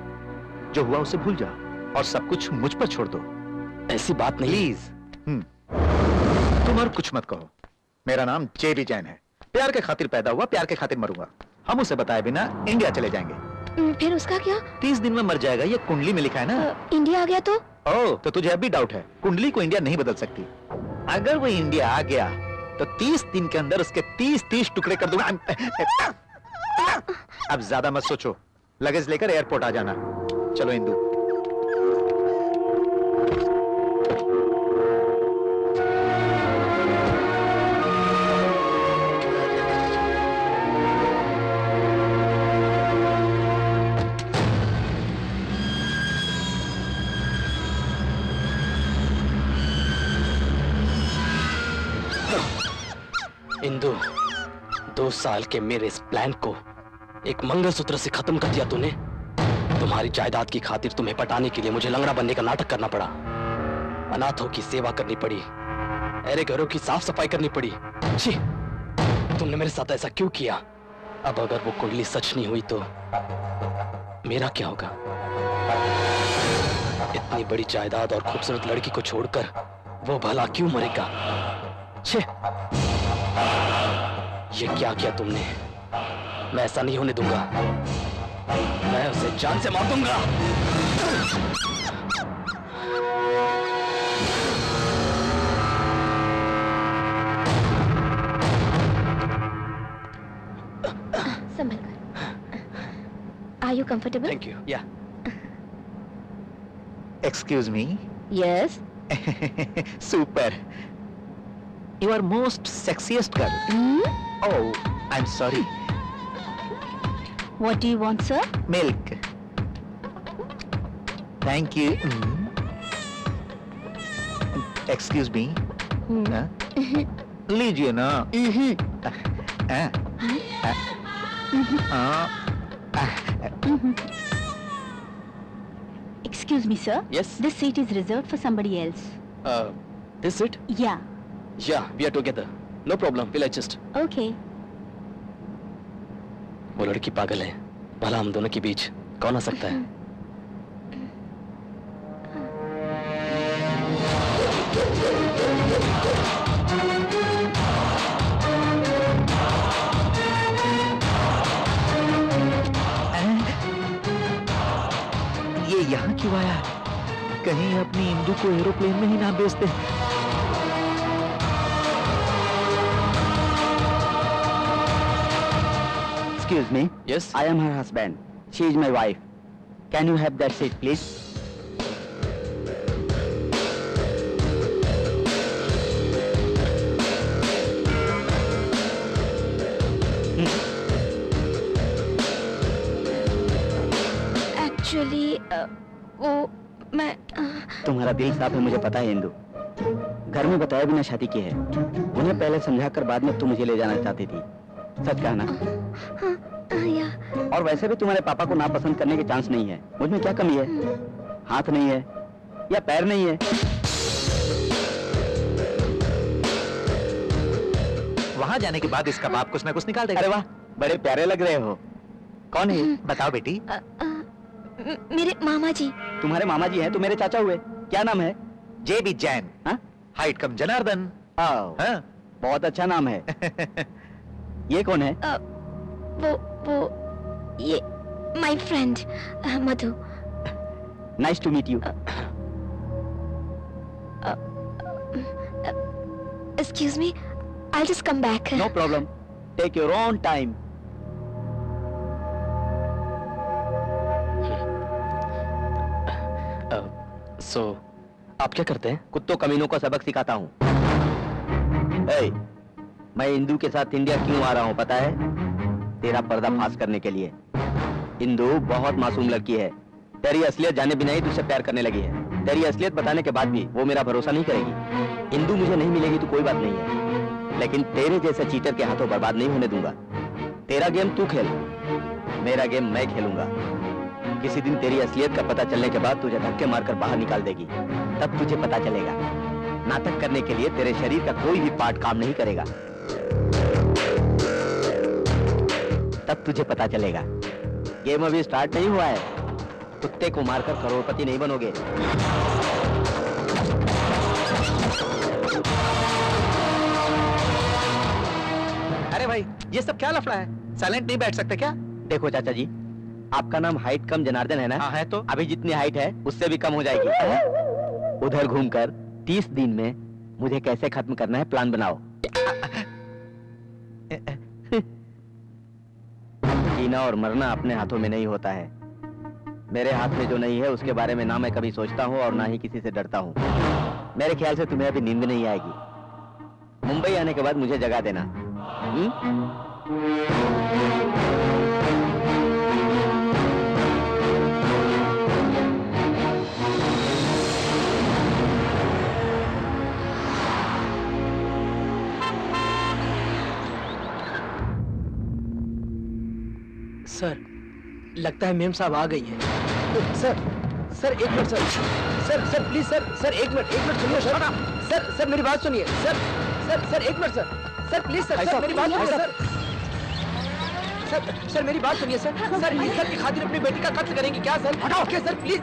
जो हुआ उसे भूल जाओ और सब कुछ मुझ पर छोड़ दो। ऐसी बात नहीं। प्लीज। तुम और कुछ मत कहो। मेरा नाम जेबी जैन है। प्यार के खातिर पैदा हुआ, प्यार के खातिर मरूंगा। हम उसे बताए बिना इंडिया चले जाएंगे। फिर उसका क्या? 30 दिन में मर जाएगा, ये कुंडली में लिखा है ना। इंडिया आ गया तो? ओह, तो तुझे अब भी डाउट है? कुंडली को इंडिया नहीं बदल सकती। अगर वो इंडिया आ गया तो 30 दिन के अंदर उसके 30 टुकड़े कर दूंगा। अब ज्यादा मत सोचो, लगेज लेकर एयरपोर्ट आ जाना। चलो इंदु। इंदु, 2 साल के मेरे इस प्लान को एक मंगलसूत्र से खत्म कर दिया तूने। तुम्हारी जायदाद की खातिर तुम्हें पटाने के लिए मुझे लंगड़ा बनने का नाटक करना पड़ा, अनाथों की सेवा करनी पड़ी, अरे घरों की साफ सफाई करनी पड़ी। छी, तुमने मेरे साथ ऐसा क्यों किया? अब अगर वो कुंडली सच नहीं हुई तो मेरा क्या होगा? इतनी बड़ी जायदाद और खूबसूरत लड़की को छोड़कर वो भला क्यों मरेगा? छे, ये क्या किया तुमने? मैं ऐसा नहीं होने दूंगा, मैं उसे जान से मार दूंगा। संभल कर। Are you comfortable? Thank you. Yeah. Excuse me. Yes. Super. You are most sexiest girl. Oh, I'm sorry. What do you want, sir? Milk. Thank you. Excuse me. Huh? लीजिए ना. Excuse me, sir. Yes. This seat is reserved for somebody else. This it? Yeah. Yeah, we are together. No problem. We'll adjust. Okay. वो लड़की पागल है, भला हम दोनों के बीच कौन आ सकता है? ये यहाँ क्यों आया? कहीं अपनी इंदु को एरोप्लेन में ही ना बेचते। Excuse me. Yes. I am her husband. She is my wife. Can you have that seat, please? Actually, वो मैं तुम्हारा दिल साफ है, मुझे पता है इंदु। घर में बताया बिना शादी की है। उन्हें पहले समझाकर बाद में तुम मुझे ले जाना चाहती थी। सच कहा ना? और वैसे भी तुम्हारे पापा को नापसंद करने के चांस नहीं है। मुझमें क्या कमी है? हाथ नहीं है या पैर नहीं है? वहां जाने के बाद इसका बाप कुछ ना कुछ निकाल देगा। अरे वाह, बड़े प्यारे लग रहे हो। कौन है? बताओ बेटी। मेरे मामा जी। तुम्हारे मामा जी हैं तो मेरे चाचा हुए। क्या नाम है? जेबी जैन। हाइट कम जनार्दन। बहुत अच्छा नाम है। ये कौन है? ये my friend Madhu. Nice to meet you. Excuse me, I'll just come back. No problem. Take your own time. So, आप क्या करते हैं? कुत्तों कमीनों को सबक सिखाता हूँ। hey, मैं इंदु के साथ इंडिया क्यों आ रहा हूँ पता है? तेरा पर्दाफाश करने के लिए। इंदु बहुत मासूम लड़की है। तेरी असलियत जाने बिना ही तुझसे प्यार करने लगी है। तेरी असलियत बताने के बाद भी वो मेरा भरोसा नहीं करेगी। इंदु मुझे नहीं मिलेगी तो कोई बात नहीं है, लेकिन तेरे जैसे चीटर के हाथों बर्बाद नहीं होने दूंगा। तेरा गेम तू खेल, मेरा गेम मैं खेलूंगा। किसी दिन तेरी असलियत का पता चलने के बाद तुझे धक्के मारकर बाहर निकाल देगी, तब तुझे पता चलेगा। नाटक करने के लिए तेरे शरीर का कोई भी पार्ट काम नहीं करेगा, तब तुझे पता चलेगा। गेम अभी स्टार्ट नहीं हुआ है। कुत्ते को मारकर करोड़पति नहीं बनोगे। ये सब क्या लफड़ा है? साइलेंट नहीं बैठ सकते क्या? देखो चाचा जी, आपका नाम हाइट कम जनार्दन है ना? हाँ है तो। अभी जितनी हाइट है उससे भी कम हो जाएगी। उधर घूमकर 30 दिन में मुझे कैसे खत्म करना है प्लान बनाओ। जीना और मरना अपने हाथों में नहीं होता है। मेरे हाथ में जो नहीं है उसके बारे में ना मैं कभी सोचता हूँ और ना ही किसी से डरता हूँ। मेरे ख्याल से तुम्हें अभी नींद नहीं आएगी। मुंबई आने के बाद मुझे जगा देना। सर, लगता है मेम साहब आ गई हैं। सर, सर एक minute sir, sir sir please sir एक मिनट सुनिए सर मेरी बात सुनिए सर एक मिनट सर प्लीज सर मेरी बात सुनिए सर मेरी बात सुनिए सर इज्जत की खातिर अपनी बेटी का कत्ल करेंगे क्या सर? हटाओ क्या सर प्लीज।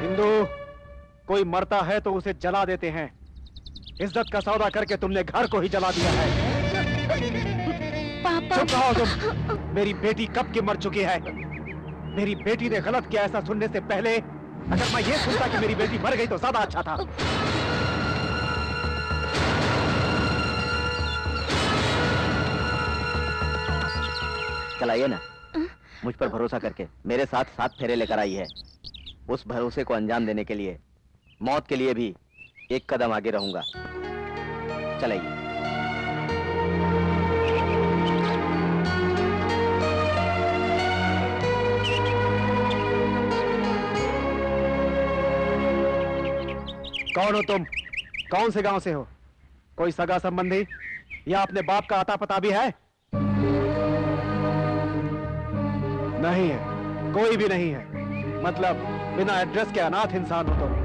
हिंदू, कोई मरता है तो उसे जला देते हैं। इज्जत का सौदा करके तुमने घर को ही जला दिया है। पापा। चुप रहो तुम। मेरी बेटी कब की मर चुकी है। मेरी बेटी ने गलत किया, ऐसा सुनने से पहले अगर मैं ये सुनता कि मेरी बेटी मर गई तो ज्यादा अच्छा था। चलाइए ना, मुझ पर भरोसा करके मेरे साथ 7 फेरे लेकर आई है। उस भरोसे को अंजाम देने के लिए, मौत के लिए भी एक कदम आगे रहूंगा। चलाइए। कौन हो तुम? कौन से गांव से हो? कोई सगा संबंधी या अपने बाप का आता पता भी है? नहीं है, कोई भी नहीं है। मतलब बिना एड्रेस के अनाथ इंसान हो तुम।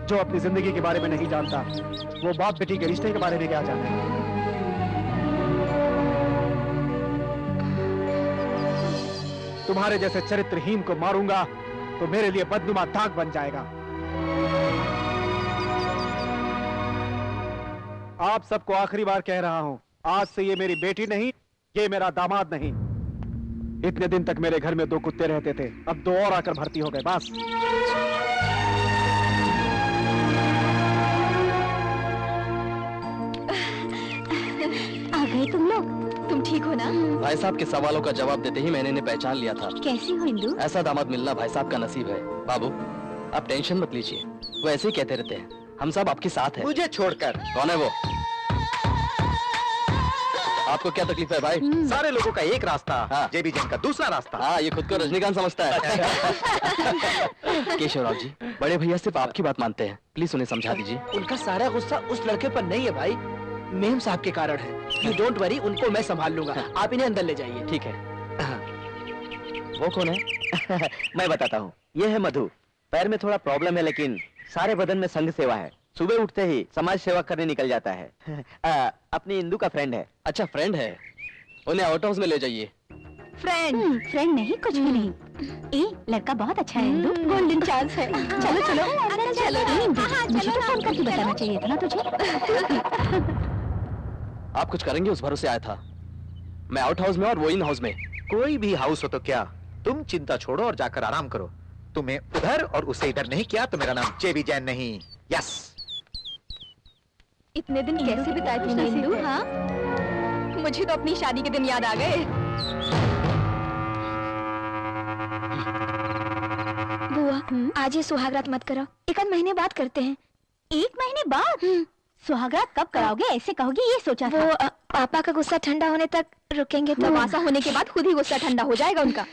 जो अपनी जिंदगी के बारे में नहीं जानता, वो बाप बेटी के रिश्ते के बारे में क्या जाने? तुम्हारे जैसे चरित्रहीन को मारूंगा तो मेरे लिए बदनुमा दाग बन जाएगा। आप सबको आखिरी बार कह रहा हूं, आज से ये मेरी बेटी नहीं, ये मेरा दामाद नहीं। इतने दिन तक मेरे घर में 2 कुत्ते रहते थे, अब 2 और आकर भर्ती हो गए। बस। आ गए तुम लोग? तुम ठीक हो ना? भाई साहब के सवालों का जवाब देते ही मैंने इन्हें पहचान लिया था। कैसी हो इंदु? ऐसा दामाद मिलना भाई साहब का नसीब है। बाबू, आप टेंशन मत लीजिए, वो ऐसे ही कहते रहते हैं, हम सब आपके साथ हैं। मुझे छोड़कर। कौन है वो? आपको क्या तकलीफ है भाई? सारे लोगों का एक रास्ता, हाँ। जेबी जैन का दूसरा रास्ता। हाँ, ये खुद को रजनीकांत समझता है। केशवराव जी, बड़े भैया सिर्फ आपकी बात मानते हैं, प्लीज उन्हें समझा दीजिए। उनका सारा गुस्सा उस लड़के पर नहीं है भाई, मेम साहब के कारण है। यू डोंट वरी, उनको मैं संभाल लूंगा। आप इन्हें अंदर ले जाइए। ठीक है। वो कौन है? मैं बताता हूँ। ये है मधु। पैर में थोड़ा प्रॉब्लम है लेकिन सारे बदन में संघ सेवा है। सुबह उठते ही समाज सेवा करने निकल जाता है। अपनी इंदू का फ्रेंड है। अच्छा, फ्रेंड है, उन्हें आउट हाउस में ले जाइए। फ्रेंड नहीं, कुछ भी नहीं। लड़का बहुत अच्छा है इंदु, गोल्डन चांस है। चलो चलो मुझे तो फोन करके बताना चाहिए था ना तुझे। आप कुछ करेंगे उस भरोसे आया था। मैं आउट हाउस में और वो इन हाउस में। कोई भी हाउस हो तो क्या, तुम चिंता छोड़ो और जाकर आराम करो। तुम्हें उधर और उसे इधर नहीं किया तो मेरा नाम जेबी जैन नहीं। यस। इतने दिन कैसे बिताए थे इंदु? हाँ, मुझे तो अपनी शादी के दिन याद आ गए। बुआ, आज ये सुहागरात मत करो, 1 महीने बाद करते हैं। 1 महीने बाद? सुहागरात कब कराओगे ऐसे कहोगे ये सोचा था? वो पापा का गुस्सा ठंडा होने तक रुकेंगे, तब आशा होने के बाद खुद ही गुस्सा ठंडा हो जाएगा उनका।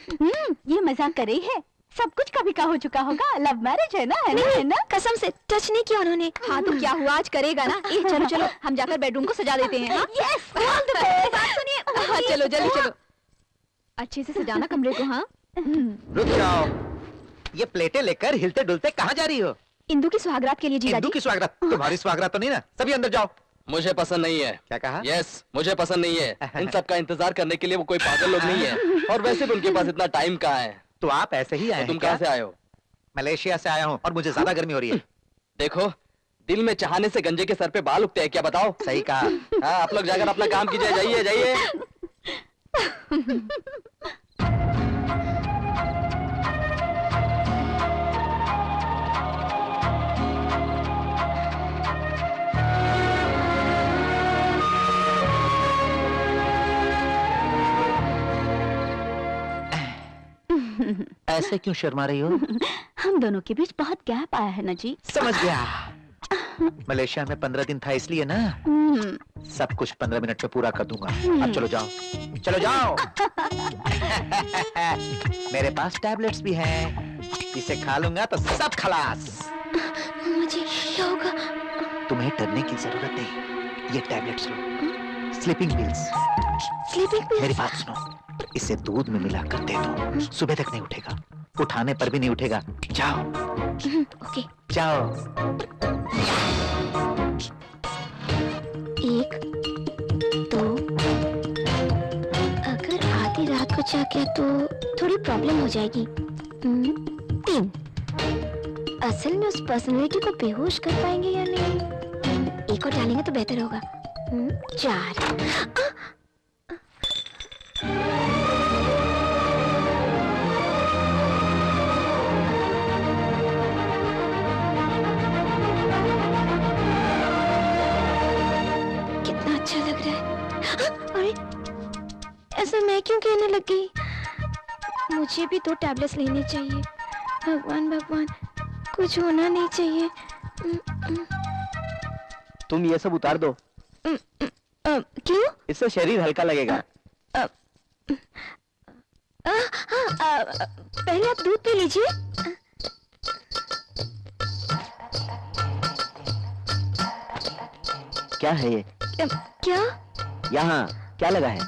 ये मजाक कर रही है। सब कुछ कभी का हो चुका होगा, लव मैरिज है ना, है ना? कसम से टच नहीं किया उन्होंने। हाँ तो क्या हुआ, आज करेगा ना। चलो चलो हम जाकर बेडरूम को सजा देते हैं। यस, बात सुनिए। हाँ चलो जल्दी चलो, अच्छे से सजाना कमरे को। हाँ रुक जाओ, ये प्लेटें लेकर हिलते डुलते कहाँ जा रही हो? इंदु की सुहागरात के लिए जीजा इंदु जी। की सुहागरात? तुम्हारी सुहागरात तो नहीं ना? सभी अंदर जाओ। मुझे पसंद नहीं है। क्या कहा? यस, मुझे पसंद नहीं है। इन सब का इंतजार करने के लिए वो कोई पागल लोग नहीं है, और वैसे भी उनके पास इतना टाइम कहाँ है। तो आप ऐसे ही आए हैं? तुम कहाँ से आए हो? मलेशिया से आया हूँ और मुझे ज्यादा गर्मी हो रही है। देखो, दिल में चाहने से गंजे के सर पे बाल उगते हैं क्या, बताओ? सही कहा। हाँ, आप लोग जाकर अपना काम कीजिए, जाइए जाइए। ऐसे क्यों शर्मा रही हो? हम दोनों के बीच बहुत गैप आया है ना जी। समझ गया। मलेशिया में 15 दिन था इसलिए ना। सब कुछ 15 मिनट में पूरा कर दूंगा। अब चलो जाओ, चलो जाओ। मेरे पास टैबलेट्स भी हैं, इसे खा लूंगा तो सब खलास। मुझे क्या होगा? तुम्हें डरने की जरूरत नहीं, ये टैबलेट्स लो। Sleeping pills. Sleeping pills? मेरी बात सुनो, इसे दूध में मिलाकर दे दो, सुबह तक नहीं उठेगा, उठाने पर भी नहीं उठेगा। जाओ। ओके। जाओ। 1 2, अगर आधी रात को जाग गया तो थोड़ी प्रॉब्लम हो जाएगी। 3, असल में उस पर्सनालिटी को बेहोश कर पाएंगे या नहीं? एक और डालेंगे तो बेहतर होगा। 4, अच्छा लग रहा है। अरे, ऐसा मैं क्यों कहने लग गई? मुझे भी 2 टैबलेट्स लेने चाहिए। भगवान भगवान, कुछ होना नहीं चाहिए। तुम ये सब उतार दो। क्यों? इससे शरीर हल्का लगेगा। पहले आप दूध पी लीजिए। क्या है ये? क्या? यहाँ क्या लगा है?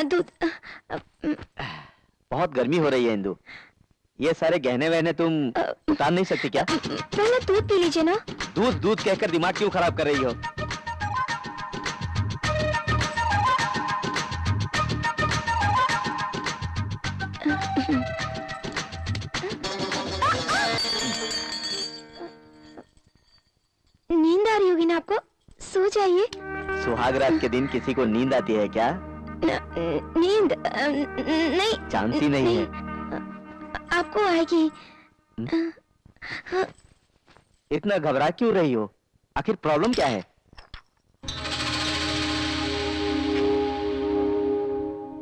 दूध। बहुत गर्मी हो रही है इंदु, ये सारे गहने वहने तुम उतार नहीं सकती क्या? पहले दूध पी लीजिए ना। दूध दूध कहकर दिमाग क्यों खराब कर रही हो? नींद आ रही होगी ना आपको, सो जाइए। सुहाग रात के दिन किसी को नींद आती है क्या? नींद नहीं, चांस ही नहीं है। आपको आएगी। इतना घबरा क्यों रही हो? आखिर प्रॉब्लम क्या है?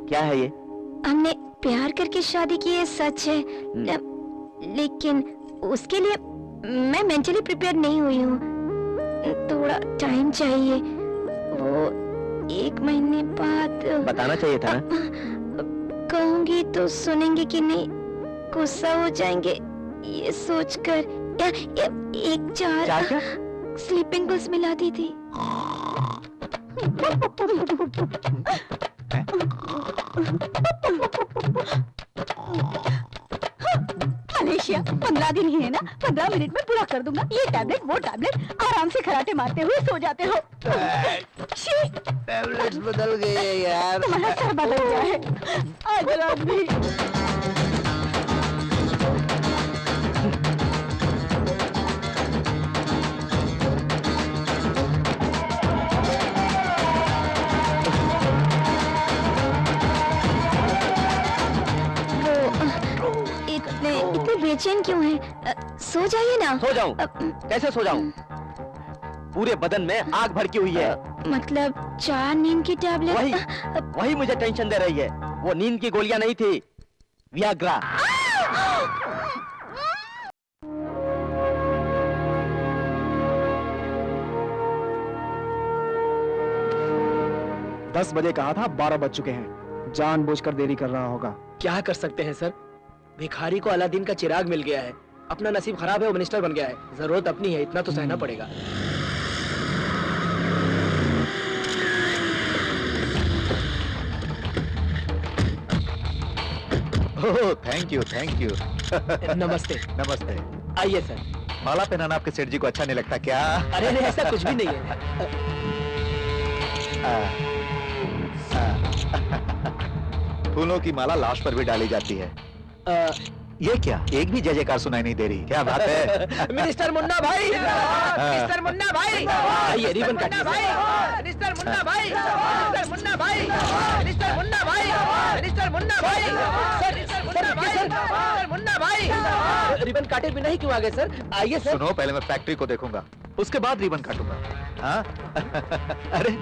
क्या है ये? हमने प्यार करके शादी की है, सच है, लेकिन उसके लिए मैं मेंटली प्रिपेयर नहीं हुई हूँ। थोड़ा टाइम चाहिए। वो 1 महीने बाद बताना चाहिए था ना। कहूंगी तो सुनेंगे कि नहीं, गुस्सा हो जाएंगे ये सोचकर। एक 4 क्या? स्लीपिंग पिल्स मिला दी थी। मलेशिया 15 दिन ही है ना, 15 मिनट में पूरा कर दूंगा। ये टैबलेट वो टैबलेट, आराम से खराटे मारते हुए सो जाते हो। टैबलेट्स बदल गए यार। तुम्हारा सर बदल गया है आज रात भी। इतने बेचैन क्यों हैं? सो जाइए ना। सो जाऊं? कैसे सो जाऊं? पूरे बदन में आग भड़की हुई है। मतलब 4 नींद की टैबलेट? वही मुझे टेंशन दे रही है। वो नींद की गोलियां नहीं थी, वियाग्रा। दस बजे कहा था, 12 बज चुके हैं। जानबूझकर देरी कर रहा होगा। क्या कर सकते हैं सर, भिखारी को अलादीन का चिराग मिल गया है। अपना नसीब खराब है, वो मिनिस्टर बन गया है। जरूरत अपनी है, इतना तो सहना पड़ेगा। Oh thank you thank you. नमस्ते। नमस्ते। आइए सर। माला पहनाना आपके सेठ जी को अच्छा नहीं लगता क्या? अरे नहीं, ऐसा कुछ भी नहीं है। फूलों की माला लाश पर भी डाली जाती है। ये क्या, एक भी जय जयकार सुनाई नहीं दे रही, क्या बात है? मिनिस्टर मुन्ना भाई, मिनिस्टर मुन्ना भाई, आइए रिबन काटिए भाई, मिनिस्टर मुन्ना भाई, मिनिस्टर मुन्ना भाई, मिनिस्टर मुन्ना भाई, मिनिस्टर मुन्ना भाई, सर मुन्ना भाई, सर मुन्ना भाई, रिबन काटे बिना ही क्यों आ गए सर? आइए सर। सुनो, पहले मैं फैक्ट्री को देखूंगा, उसके बाद रिबन काटूंगा। हाँ? अरे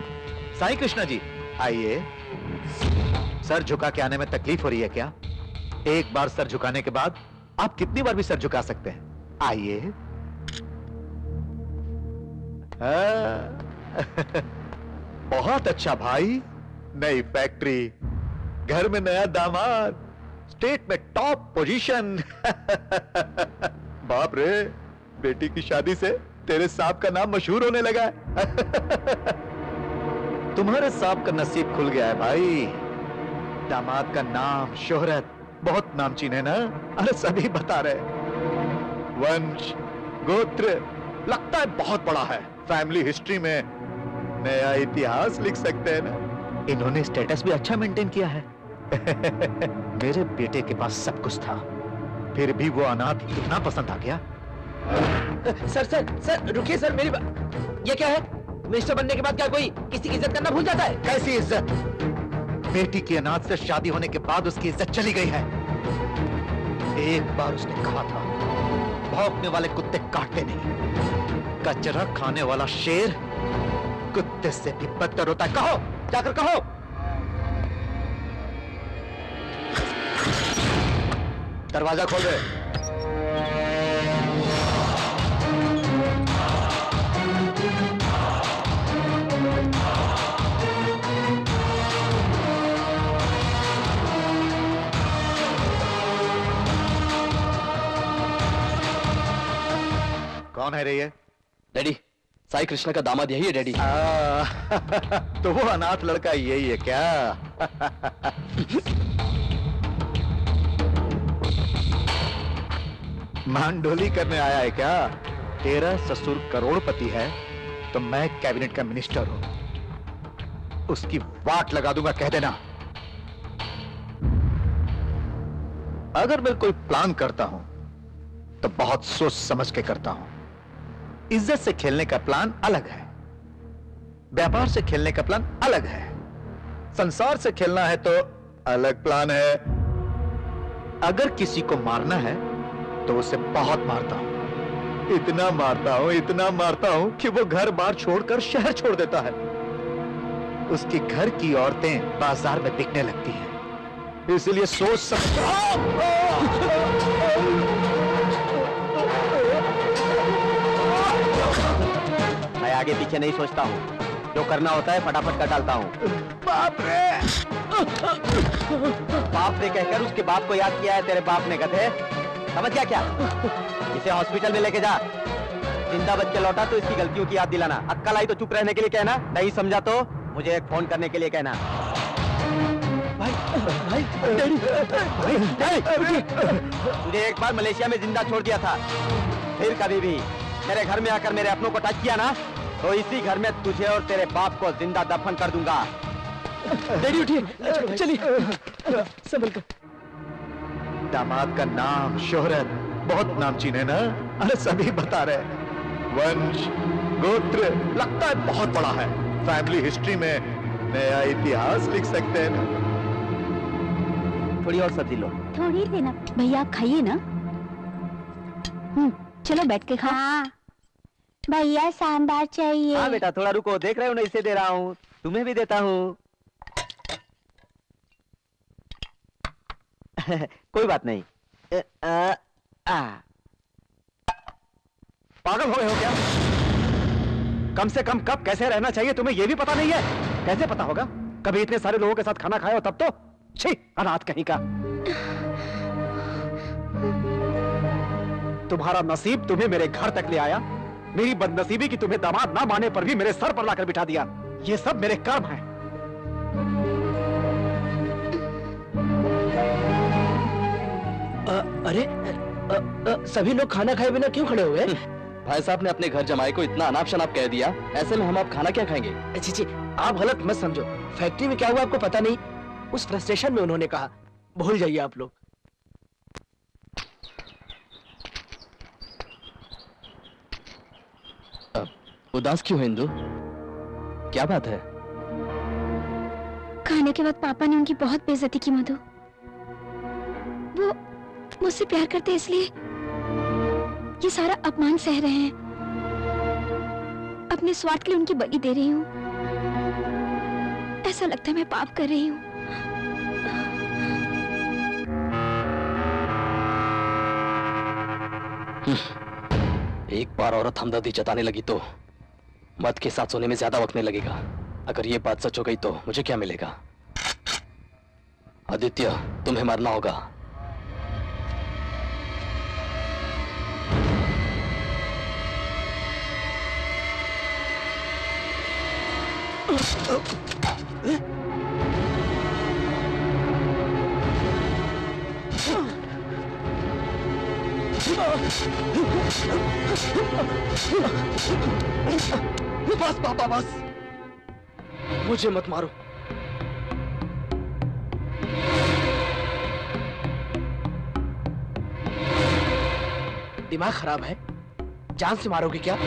साईं कृष्णा जी आइए। सर झुका के आने में तकलीफ हो रही है क्या? एक बार सर झुकाने के बाद आप कितनी बार भी सर झुका सकते हैं। आइए। बहुत अच्छा भाई, नई फैक्ट्री, घर में नया दामाद, स्टेट में टॉप पोजीशन। बाप रे, बेटी की शादी से तेरे साहब का नाम मशहूर होने लगा है। तुम्हारे साहब का नसीब खुल गया है भाई। दामाद का नाम, शोहरत बहुत नामचीन है ना? अरे सभी बता रहे, वंश गोत्र लगता है बहुत बड़ा है। फैमिली हिस्ट्री में नया इतिहास लिख सकते हैं ना? इन्होंने स्टेटस भी अच्छा मेंटेन किया है। मेरे बेटे के पास सब कुछ था, फिर भी वो अनाथ कितना पसंद आ गया। सर सर सर रुकिए सर, मेरी ये क्या है? मिनिस्टर बनने के बाद क्या कोई किसी की इज्जत करना भूल जाता है? कैसी इज्जत? बेटी की अनाथ से शादी होने के बाद उसकी इज्जत चली गई है। एक बार उसने कहा था, भौंकने वाले कुत्ते काटते नहीं, कचरा खाने वाला शेर कुत्ते से भी बदतर होता है। कहो, जाकर कहो। दरवाजा खोल दे। कौन है रे ये? डैडी, साईं कृष्णा का दामाद यही है डैडी। तो वो अनाथ लड़का यही है क्या? मांडोली करने आया है क्या? तेरा ससुर करोड़पति है तो मैं कैबिनेट का मिनिस्टर हूं। उसकी वाट लगा दूंगा, कह देना। अगर मैं कोई प्लान करता हूं तो बहुत सोच समझ के करता हूं। इज्जत से खेलने का प्लान अलग है, व्यापार से खेलने का प्लान अलग है, संसार से खेलना है तो अलग प्लान है। अगर किसी को मारना है तो उसे बहुत मारता हूं, इतना मारता हूं कि वो घर बार छोड़कर शहर छोड़ देता है। उसके घर की औरतें बाजार में बिकने लगती हैं। इसलिए सोच समझ। मैं आगे पीछे नहीं सोचता हूँ, जो करना होता है फटाफट कर डालता हूँ। बाप रे! बाप ने कहकर उसके बाप को याद किया है तेरे बाप ने, गधे। समझ गया क्या? इसे हॉस्पिटल में लेके जा। जिंदा बच के लौटा तो इसकी गलतियों की याद दिलाना। अक्कल आई तो चुप रहने के लिए कहना, नहीं समझा तो मुझे एक फोन करने के लिए कहना। भाई भाई डैडी, तुझे एक बार मलेशिया में जिंदा छोड़ दिया था, फिर कभी भी मेरे घर में आकर मेरे अपनों को टच किया ना तो इसी घर में तुझे और तेरे बाप को जिंदा दफन कर दूंगा। डैडी उठिए, चलिए संभल कर। दामाद का नाम, शोहरत बहुत नामचीन है ना? अरे सभी बता रहे, वंश गोत्र लगता है बहुत बड़ा है। फैमिली हिस्ट्री में नया इतिहास लिख सकते हैं ना? थोड़ी और सब्जी लो। थोड़ी देना भैया, आप खाइए ना। चलो बैठ के खाओ। हाँ भैया सांभर चाहिए। हाँ बेटा, थोड़ा रुको, देख रहे हो ना, इसे दे रहा हूँ, तुम्हें भी देता हूँ। कोई बात नहीं। पागल हो गए हो क्या? कम से कम कब कैसे रहना चाहिए तुम्हें ये भी पता नहीं है? कैसे पता होगा? कभी इतने सारे लोगों के साथ खाना खाए हो तब तो? छी, अनाथ कहीं का। तुम्हारा नसीब तुम्हें मेरे घर तक ले आया, मेरी बदनसीबी की तुम्हें दामाद ना माने पर भी मेरे सर पर लाकर बिठा दिया। ये सब मेरे कर्म हैं। अरे सभी लोग खाना खाए बिना क्यों खड़े हुए? भाई साहब ने अपने घर जमाई को इतना अनाप शनाप कह दिया, ऐसे में हम आप खाना क्या खाएंगे? जी आप गलत मत समझो, फैक्ट्री में क्या हुआ आपको पता नहीं, उस फ्रस्ट्रेशन में उन्होंने कहा। भूल जाइए आप लोग। उदास क्यों है इंदु? क्या बात है? खाने के वक्त पापा ने उनकी बहुत बेइज्जती की मधु। वो मुझसे प्यार करते इसलिए ये सारा अपमान सह रहे हैं। अपने स्वार्थ के लिए उनकी बलि दे रही हूँ। ऐसा लगता है मैं पाप कर रही हूँ। एक बार औरत हमदर्दी जताने लगी तो मर्द के साथ सोने में ज्यादा वक्त नहीं लगेगा। अगर ये बात सच हो गई तो मुझे क्या मिलेगा? आदित्य, तुम्हें मरना होगा। बस पापा बस, मुझे मत मारो। दिमाग खराब है? जान से मारोगे क्या?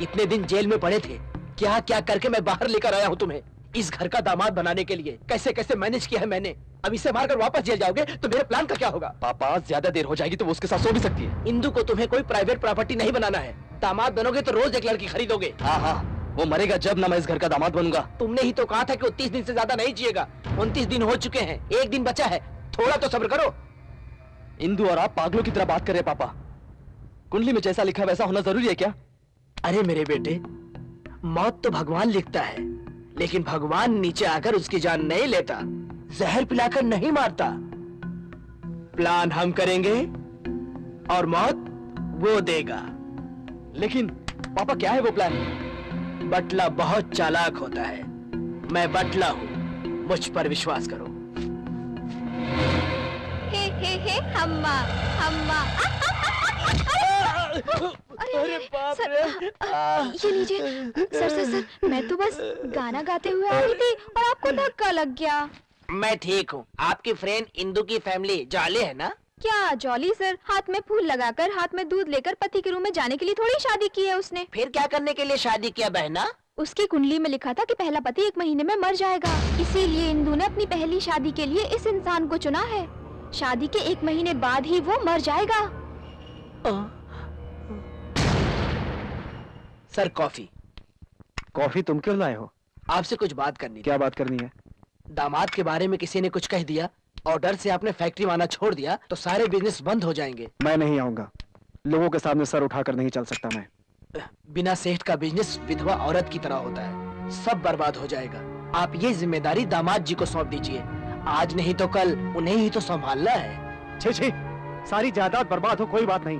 इतने दिन जेल में पड़े थे, क्या क्या करके मैं बाहर लेकर आया हूँ तुम्हें इस घर का दामाद बनाने के लिए। कैसे कैसे मैनेज किया है मैंने। अब इसे मारकर वापस जेल जाओगे तो मेरे प्लान का क्या होगा? पापा, ज्यादा देर हो जाएगी तो वो उसके साथ सो भी सकती है। इंदु को तुम्हें कोई प्राइवेट प्रॉपर्टी नहीं बनाना है। दामाद बनोगे तो रोज एक लड़की खरीदोगे। हाँ, वो मरेगा जब ना मैं इस घर का दामाद बनूंगा। तुमने ही तो कहा था कि 29 दिन से ज्यादा नहीं जिएगा। 29 दिन हो चुके हैं, एक दिन बचा है, थोड़ा तो सब्र करो। इंदु और आप पागलों की तरह बात कर रहे पापा। कुंडली में जैसा लिखा वैसा होना जरूरी है क्या? अरे मेरे बेटे, मौत तो भगवान लिखता है, लेकिन भगवान नीचे आकर उसकी जान नहीं लेता, जहर पिलाकर नहीं मारता। प्लान हम करेंगे और मौत वो देगा। लेकिन पापा, क्या है वो प्लान? बटला बहुत चालाक होता है। मैं बटला हूँ, मुझ पर विश्वास करो। हे हम्मा हम्मा। अरे बाप रे! ये लीजिए। सर, मैं तो बस गाना गाते हुए आ रही थी और आपको धक्का लग गया। मैं ठीक हूँ। आपकी फ्रेंड इंदु की फैमिली जॉली है ना? क्या जॉली सर? हाथ में फूल लगाकर, हाथ में दूध लेकर पति के रूम में जाने के लिए थोड़ी शादी की है उसने। फिर क्या करने के लिए शादी किया बहना? उसकी कुंडली में लिखा था कि पहला पति 1 महीने में मर जाएगा, इसीलिए इंदु ने अपनी पहली शादी के लिए इस इंसान को चुना है। शादी के 1 महीने बाद ही वो मर जाएगा। Sir coffee. कॉफी तुम क्यों लाए हो? आपसे कुछ बात करनी थी। क्या बात करनी है? दामाद के बारे में किसी ने कुछ कह दिया और डर से आपने फैक्ट्री में आना छोड़ दिया तो सारे बिजनेस बंद हो जाएंगे। मैं नहीं आऊंगा। लोगों के सामने सर उठाकर नहीं चल सकता मैं। बिना सेठ का बिजनेस विधवा औरत की तरह होता है, सब बर्बाद हो जाएगा। आप ये जिम्मेदारी दामाद जी को सौंप दीजिए। आज नहीं तो कल उन्हें ही तो संभालना है। छी, सारी जायदाद बर्बाद हो कोई बात नहीं,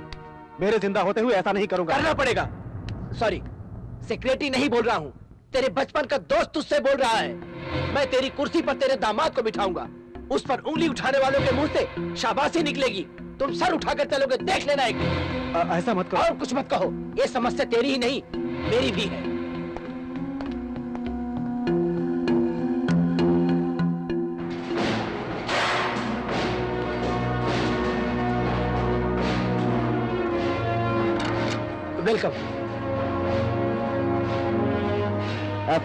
मेरे जिंदा होते हुए ऐसा नहीं करूंगा। करना पड़ेगा। सॉरी, सेक्रेटरी नहीं बोल रहा हूँ, तेरे बचपन का दोस्त तुझसे बोल रहा है। मैं तेरी कुर्सी पर तेरे दामाद को बिठाऊंगा, उस पर उंगली उठाने वालों के मुंह से शाबाशी निकलेगी। तुम सर उठाकर चलोगे, देख लेना एक दिन। ऐसा मत करो। और कुछ मत कहो, ये समस्या तेरी ही नहीं मेरी भी है। वेलकम। अब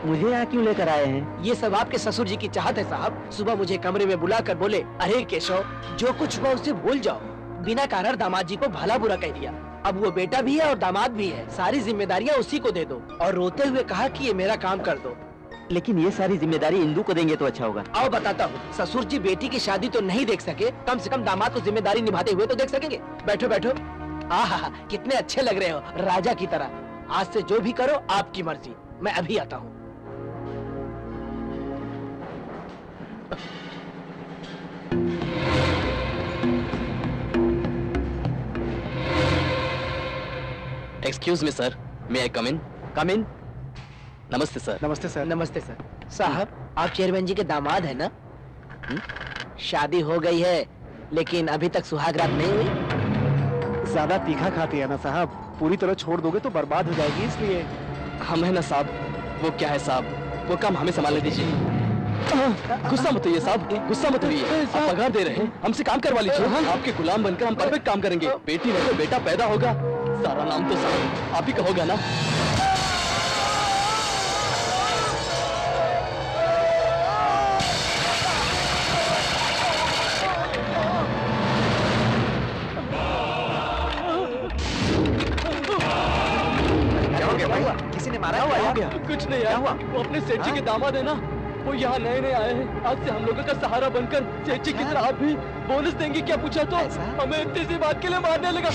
मुझे यहाँ क्यों लेकर आए हैं? ये सब आपके ससुर जी की चाहत है साहब। सुबह मुझे कमरे में बुलाकर बोले, अरे केशव, जो कुछ हुआ उसे भूल जाओ। बिना कारण दामाद जी को भला बुरा कह दिया। अब वो बेटा भी है और दामाद भी है, सारी जिम्मेदारियाँ उसी को दे दो। और रोते हुए कहा कि ये मेरा काम कर दो। लेकिन ये सारी जिम्मेदारी इंदु को देंगे तो अच्छा होगा। आओ बताता हूँ। ससुर जी बेटी की शादी तो नहीं देख सके, कम से कम दामाद को जिम्मेदारी निभाते हुए तो देख सकेंगे। बैठो बैठो। आहा, कितने अच्छे लग रहे हो, राजा की तरह। आज से जो भी करो आपकी मर्जी। मैं अभी आता हूँ। एक्सक्यूज मी सर, मे आई कम इन? कम इन। नमस्ते सर। नमस्ते सर। नमस्ते सर। साहब, आप चेयरमैन जी के दामाद है ना? शादी हो गई है, लेकिन अभी तक सुहाग रात नहीं हुई। ज्यादा तीखा खाती है ना साहब, पूरी तरह छोड़ दोगे तो बर्बाद हो जाएगी, इसलिए। हम है ना साहब, वो क्या है साहब, वो काम हमें संभालने दीजिए। गुस्सा मत होइए साहब, गुस्सा मत होइए। आप पगार दे रहे हैं, हमसे काम करवा लीजिए। आपके गुलाम बनकर हम परफेक्ट काम करेंगे। बेटी नहीं तो बेटा पैदा होगा, सारा नाम तो साहब आप ही का होगा ना। किसी ने मारा है? क्या? कुछ नहीं यार, वो अपने सेठ जी के दामाद है ना, वो यहाँ नए नए आए हैं। आज से हम लोगों का सहारा बनकर सेठ जी की तरह आप भी बोनस देंगे क्या पूछा तो हमें इतनी सी बात के लिए मारने लगा।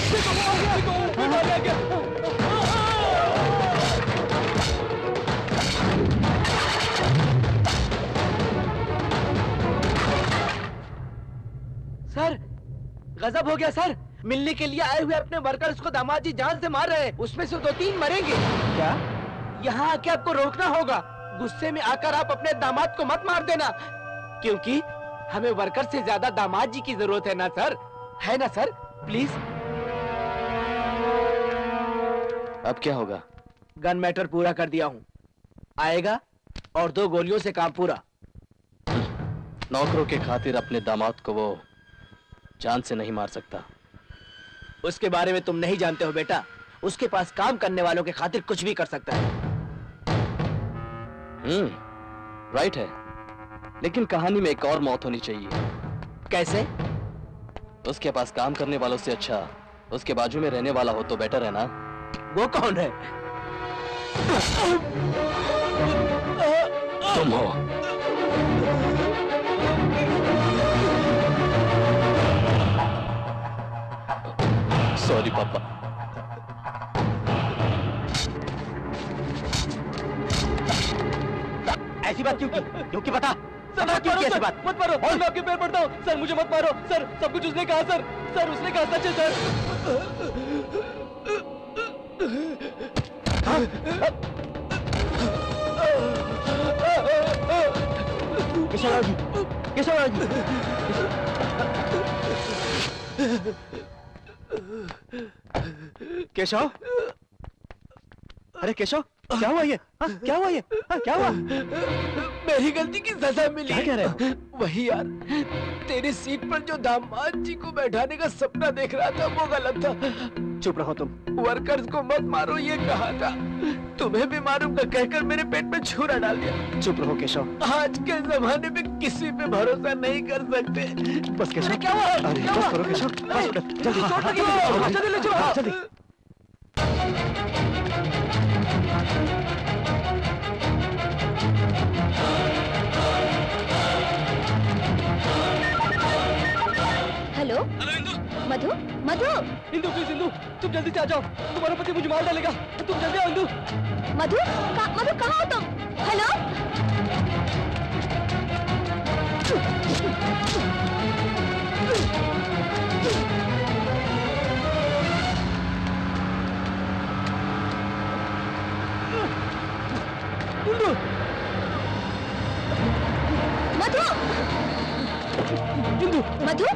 सर गजब हो गया सर, मिलने के लिए आए हुए अपने वर्कर्स को दामाद जी जान से मार रहे हैं, उसमें से 2-3 मरेंगे। क्या? यहाँ आके आपको रोकना होगा, गुस्से में आकर आप अपने दामाद को मत मार देना, क्योंकि हमें वर्कर से ज्यादा दामाद जी की जरूरत है ना सर, है ना सर? प्लीज। अब क्या होगा? गन मैटर पूरा कर दिया हूँ, आएगा और 2 गोलियों से काम पूरा। नौकरों के खातिर अपने दामाद को वो जान से नहीं मार सकता। उसके बारे में तुम नहीं जानते हो बेटा, उसके पास काम करने वालों के खातिर कुछ भी कर सकता है। राइट है, लेकिन कहानी में एक और मौत होनी चाहिए। कैसे? उसके पास काम करने वालों से अच्छा उसके बाजू में रहने वाला हो तो बेटर है ना। वो कौन है? तुम हो। सॉरी पापा। ऐसी बात क्यों की? क्योंकि बता सर मत मारो, ऐसी सर बात मत मारो, मैं आपके पैर पड़ता हूँ सर, मुझे मत मारो सर, सब कुछ उसने कहा सर, सर उसने कहा सच है सर। केशवराव जी, केशवराव जी। केशव, अरे केशव क्या हुआ ये? क्या हुआ ये? क्या हुआ? मेरी गलती की सजा मिली। क्या कह रहे हो? वही यार, तेरी सीट पर जो दामाद जी को बैठाने का सपना देख रहा था वो गलत था। चुप रहो तुम। वर्कर्स को मत मारो ये कहा था, तुम्हें भी मारूंगा कहकर मेरे पेट में छुरा डाल दिया। चुप रहो केशव। आज के जमाने में किसी पे भरोसा नहीं कर सकते। बस केशव। क्या हुआ? अरे क्या बस हुआ? करो केशव, बस उठो, जल्दी। चोट लगी है, जल्दी ले चलो। जल्दी। Hello Indu, Madhu, Madhu, Indu please Indu, तुम जल्दी से आ जाओ, तुम्हारा पति मुझे मार डालेगा, तुम जल्दी आओ इंदु। मधु, मधु कहाँ हो तुम? हेलो इंदु, मधु, इंदु, मधु,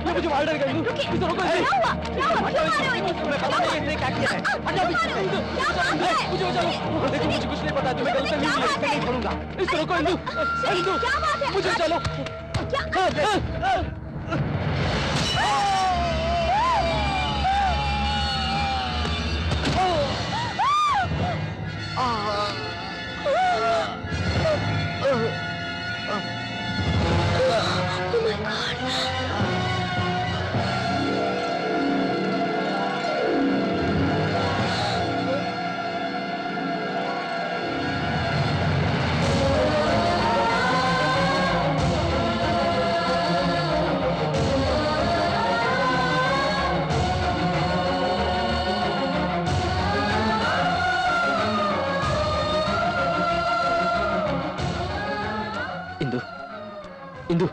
ये मुझे मार डालेगा इंदु, इसे रोको इसे। क्या हुआ? क्या हुआ? क्यों मारे हो इन्हें? मैं पता नहीं इसने क्या किया है। क्यों मारे हो? इंदु, क्या बात है? मुझे बचाओ, देखो मुझे कुछ नहीं पता, तुम्हें गलती नहीं हुई है, मैं नहीं छोड़ूंगा। इसे रोको इंदु, इंदु, क्या बात है? मुझे चलो। Oh my God! Indu, Indu,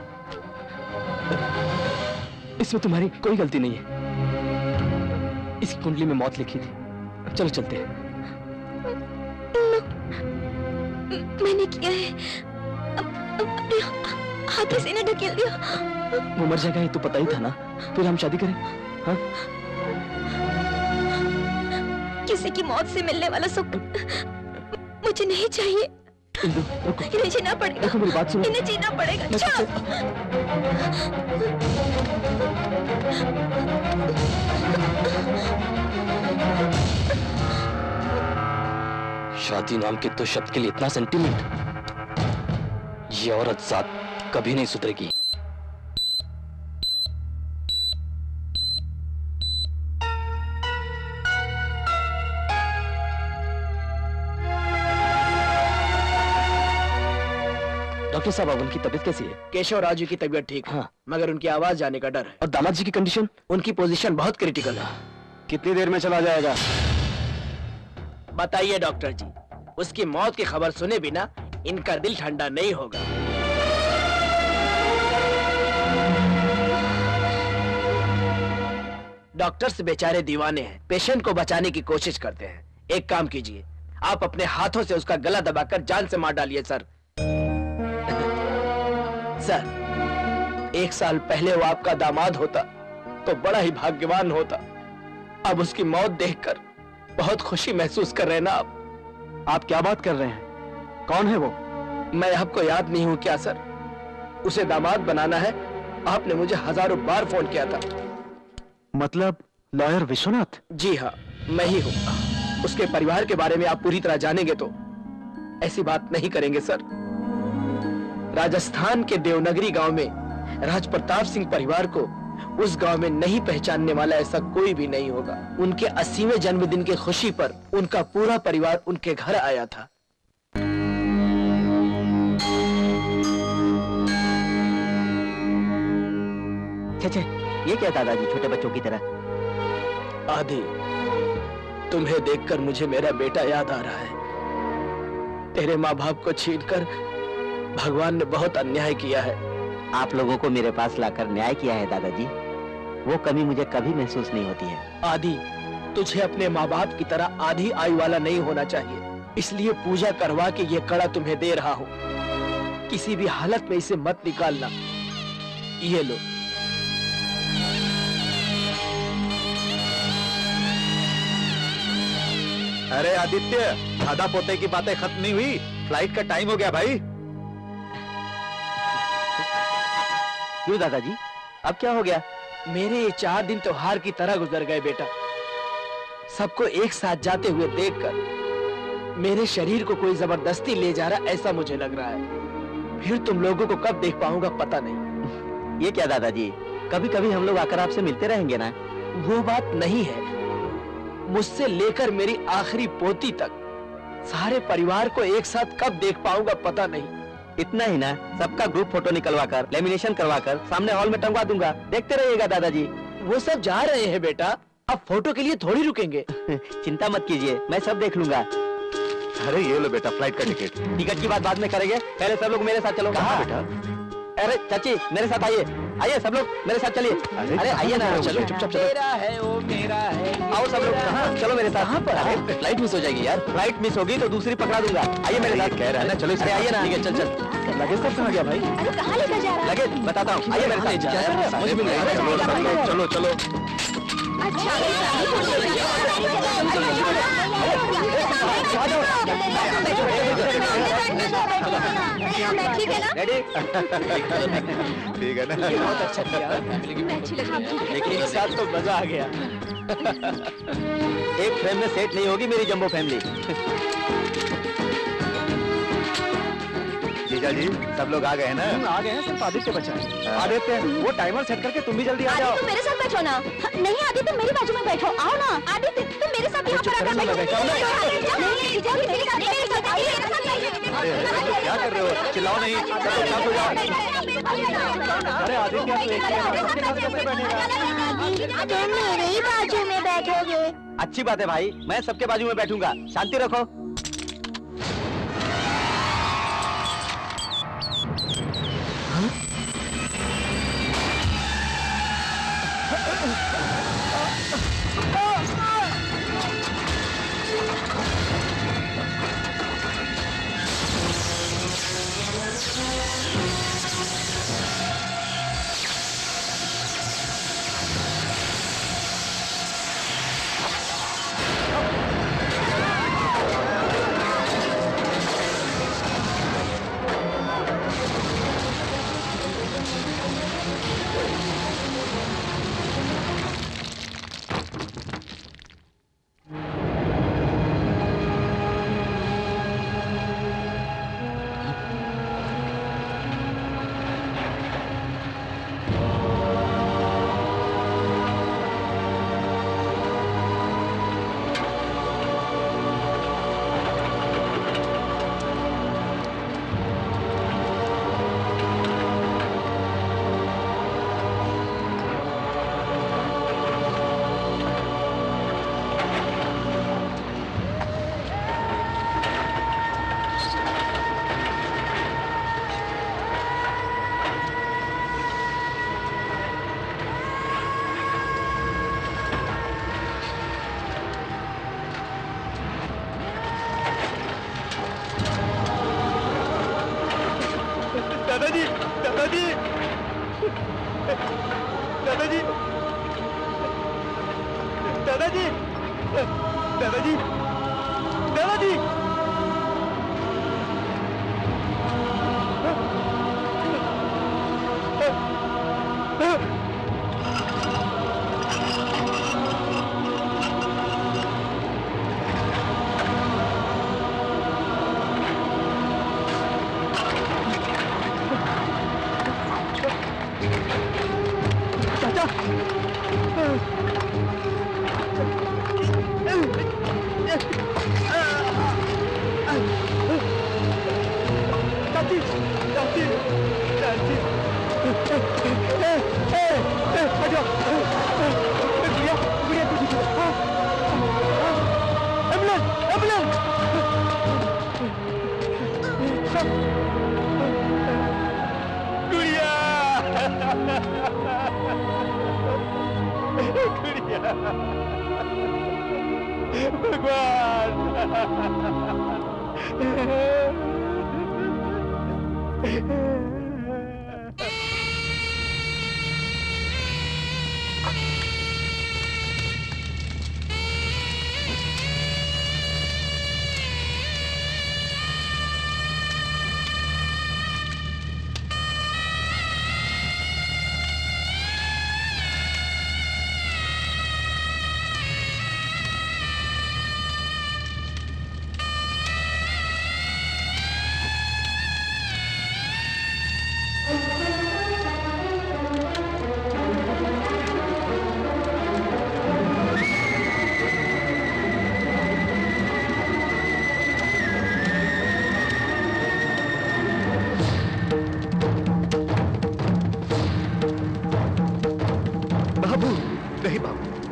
इसमें तुम्हारी कोई गलती नहीं है, इसकी कुंडली में मौत लिखी थी। चलो चलते हैं। मैंने किया है, अपने हाथों से इन्हें ढकेल दिया। वो मर जाएगा ये तो पता ही था ना, फिर हम शादी करें? हाँ? किसी की मौत से मिलने वाला सुख मुझे नहीं चाहिए। इन्हें जीना पड़ेगा, मेरी बात सुनो। इन्हें जीना पड़ेगा। शादी नाम के तो शब्द के लिए इतना सेंटीमेंट, ये औरत जात कभी नहीं सुधरेगी। डॉक्टर साहब, अब उनकी तबीयत कैसी है? केशव राजू की तबीयत ठीक है, मगर उनकी आवाज जाने का डर है। और दामाद जी की कंडीशन? उनकी पोजीशन बहुत क्रिटिकल है। कितनी देर में चला जाएगा? बताइए डॉक्टर जी, उसकी मौत की खबर सुने बिना इनका दिल ठंडा नहीं होगा। डॉक्टर्स बेचारे दीवाने हैं, पेशेंट को बचाने की कोशिश करते हैं। एक काम कीजिए, आप अपने हाथों से उसका गला दबाकर जान से मार डालिए सर। सर, 1 साल पहले वो आपका दामाद होता तो बड़ा ही भाग्यवान होता। अब उसकी मौत देखकर बहुत खुशी महसूस कर रहे हैं ना आप? आप क्या बात कर रहे हैं? कौन है वो? मैं आपको याद नहीं हूं क्या सर? उसे दामाद बनाना है, आपने मुझे हजारों बार फोन किया था। मतलब लॉयर विश्वनाथ? जी हाँ, मैं ही हूं। उसके परिवार के बारे में आप पूरी तरह जानेंगे तो ऐसी बात नहीं करेंगे सर। राजस्थान के देवनगरी गांव में राज प्रताप सिंह परिवार को उस गांव में नहीं पहचानने वाला ऐसा कोई भी नहीं होगा। उनके 80वें जन्मदिन की खुशी पर उनका पूरा परिवार उनके घर आया था। छे, ये क्या दादाजी, छोटे बच्चों की तरह? आदि, तुम्हें देखकर मुझे मेरा बेटा याद आ रहा है। तेरे माँ बाप को छीनकर भगवान ने बहुत अन्याय किया है। आप लोगों को मेरे पास लाकर न्याय किया है दादाजी, वो कमी मुझे कभी महसूस नहीं होती है। आदि, तुझे अपने माँ बाप की तरह आधी आयु वाला नहीं होना चाहिए, इसलिए पूजा करवा के ये कड़ा तुम्हें दे रहा हूँ। किसी भी हालत में इसे मत निकालना। ये लो। अरे आदित्य, दादा पोते की बातें खत्म नहीं हुई, फ्लाइट का टाइम हो गया भाई। क्यों दादाजी, अब क्या हो गया? मेरे ये 4 दिन त्योहार की तरह गुजर गए बेटा। सबको एक साथ जाते हुए देखकर मेरे शरीर को कोई जबरदस्ती ले जा रहा ऐसा मुझे लग रहा है। फिर तुम लोगों को कब देख पाऊंगा पता नहीं। ये क्या दादाजी, कभी कभी हम लोग आकर आपसे मिलते रहेंगे ना? वो बात नहीं है, मुझसे लेकर मेरी आखिरी पोती तक सारे परिवार को एक साथ कब देख पाऊंगा पता नहीं। इतना ही ना, सबका ग्रुप फोटो निकलवाकर लेमिनेशन करवाकर सामने हॉल में टंगवा दूंगा, देखते रहिएगा दादाजी। वो सब जा रहे हैं बेटा, अब फोटो के लिए थोड़ी रुकेंगे। चिंता मत कीजिए, मैं सब देख लूंगा। अरे ये लो बेटा फ्लाइट का टिकट। टिकट की बात बाद में करेंगे, पहले सब लोग मेरे साथ चलो। कहाँ बेटा? अरे चाची मेरे साथ आइए, आइए सब लोग मेरे साथ चलिए। अरे आइए ना, चलो चुपचाप चलो। मेरा है वो मेरा है। आओ सब लोग, कहाँ? चलो मेरे साथ। अरे फ्लाइट मिस हो जाएगी यार। फ्लाइट मिस होगी तो दूसरी पकड़ा दूंगा। आइए मेरे साथ। कह रहा है ना, चलो। अरे आइए ना। ठीक है, चल चल। लगेज कब कहाँ गया भाई? अरे कहाँ लेकर जा रहा है? लगेज बताता हूँ, आइए मेरे साथ। समझ में नहीं आ रहा। चलो चलो। ठीक है ना? रेडी? ठीक है ना? बहुत अच्छा किया, लेकिन एक साथ तो मजा आ गया। एक फ्रेम में सेट नहीं होगी मेरी जंबो फैमिली। जीजा जी, सब लोग आ गए हैं ना? आ गए हैं, सिर्फ आदित्य बचा है। आदित्य, वो टाइमर सेट करके तुम भी जल्दी आ जाओ। तुम मेरे साथ बैठो ना। नहीं आदित्य, तुम मेरी बाजू में बैठो। आओ ना आदित्य, तुम मेरे साथ यहाँ पर आकर बैठो। नहीं, तुम मेरे साथ आइए। अरे क्या कर रहे हो? चिल्लाओ नहीं, चलो शांत हो जाओ। अरे आदित्य, तू एक ही कैसे बैठेगा? तुम मेरे ही बाजू में बैठोगे। अच्छी बात है भाई, मैं सबके बाजू में बैठूंगा। शांति रखो। दादाजी, दादाजी, दादाजी, दादाजी।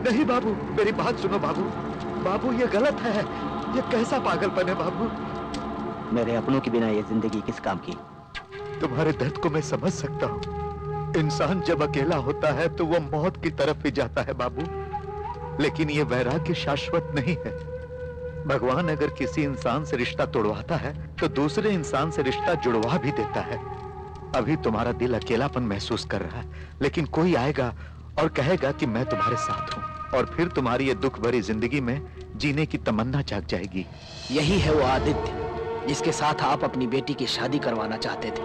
नहीं बाबू, मेरी बात सुनो बाबू। बाबू ये गलत है, ये कैसा पागलपन है बाबू। मेरे अपनों के बिना ये जिंदगी किस काम की। तुम्हारे दर्द को मैं समझ सकता हूँ। इंसान जब अकेला होता है तो वो मौत की तरफ ही जाता है बाबू, लेकिन ये वैराग्य शाश्वत नहीं है। भगवान अगर किसी इंसान से रिश्ता तोड़वाता है तो दूसरे इंसान से रिश्ता जुड़वा भी देता है। अभी तुम्हारा दिल अकेलापन महसूस कर रहा है, लेकिन कोई आएगा और कहेगा कि मैं तुम्हारे साथ हूँ, और फिर तुम्हारी ये दुख भरी जिंदगी में जीने की तमन्ना जाग जाएगी। यही है वो आदित्य जिसके साथ आप अपनी बेटी की शादी करवाना चाहते थे।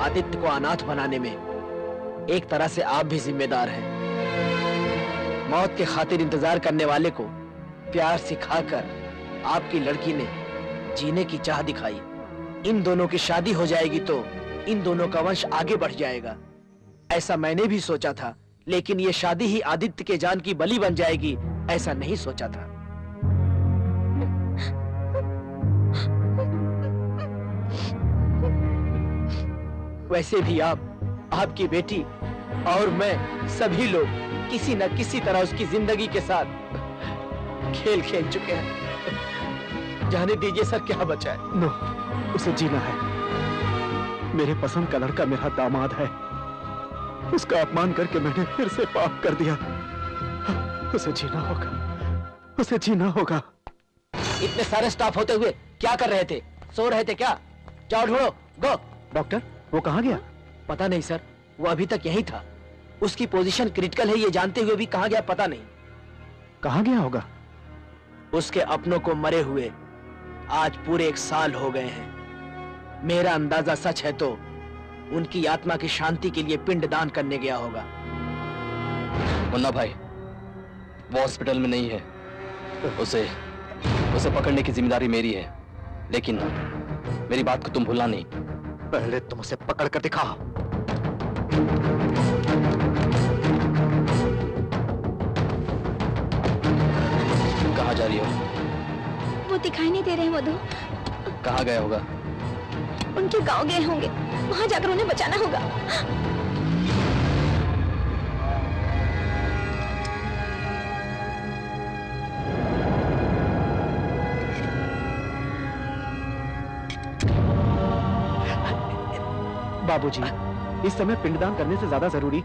आदित्य को अनाथ बनाने में एक तरह से आप भी जिम्मेदार हैं। मौत के खातिर इंतजार करने वाले को प्यार सिखाकर आपकी लड़की ने जीने की चाह दिखाई। इन दोनों की शादी हो जाएगी तो इन दोनों का वंश आगे बढ़ जाएगा, ऐसा मैंने भी सोचा था। लेकिन ये शादी ही आदित्य के जान की बलि बन जाएगी, ऐसा नहीं सोचा था। वैसे भी आप, आपकी बेटी और मैं, सभी लोग किसी न किसी तरह उसकी जिंदगी के साथ खेल खेल चुके हैं। जाने दीजिए सर, क्या बचा है। नो, उसे जीना है। मेरे पसंद का लड़का मेरा दामाद है, उसका अपमान करके मैंने फिर से पाप कर दिया। उसे जीना होगा, उसे जीना होगा। इतने सारे स्टाफ होते हुए क्या कर रहे थे? सो रहे थे क्या? जाओ ढूंढो, गो। डॉक्टर, वो कहाँ गया? पता नहीं सर, वो अभी तक यही था। उसकी पोजीशन क्रिटिकल है ये जानते हुए भी कहाँ गया पता नहीं। कहाँ गया होगा? उसके अपनों को मरे हुए आज पूरे 1 साल हो गए हैं। मेरा अंदाजा सच है तो उनकी आत्मा की शांति के लिए पिंडदान करने गया होगा। मुन्ना भाई, वो हॉस्पिटल में नहीं है। उसे पकड़ने की जिम्मेदारी मेरी है, लेकिन मेरी बात को तुम भूलना नहीं। पहले तुम उसे पकड़ कर दिखाओ। कहाँ जा रही हो? वो दिखाई नहीं दे रहे हैं मधु। कहाँ गया होगा? उनके गांव गए होंगे, वहां जाकर उन्हें बचाना होगा। बाबूजी, इस समय पिंडदान करने से ज्यादा जरूरी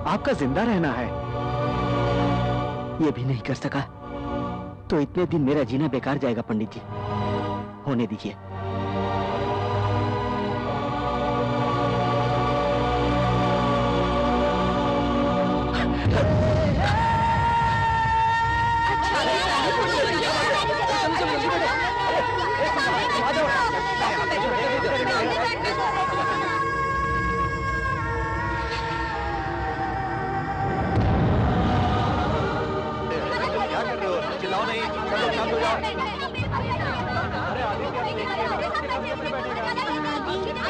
आपका जिंदा रहना है। ये भी नहीं कर सका तो इतने दिन मेरा जीना बेकार जाएगा पंडित जी। होने दीजिए।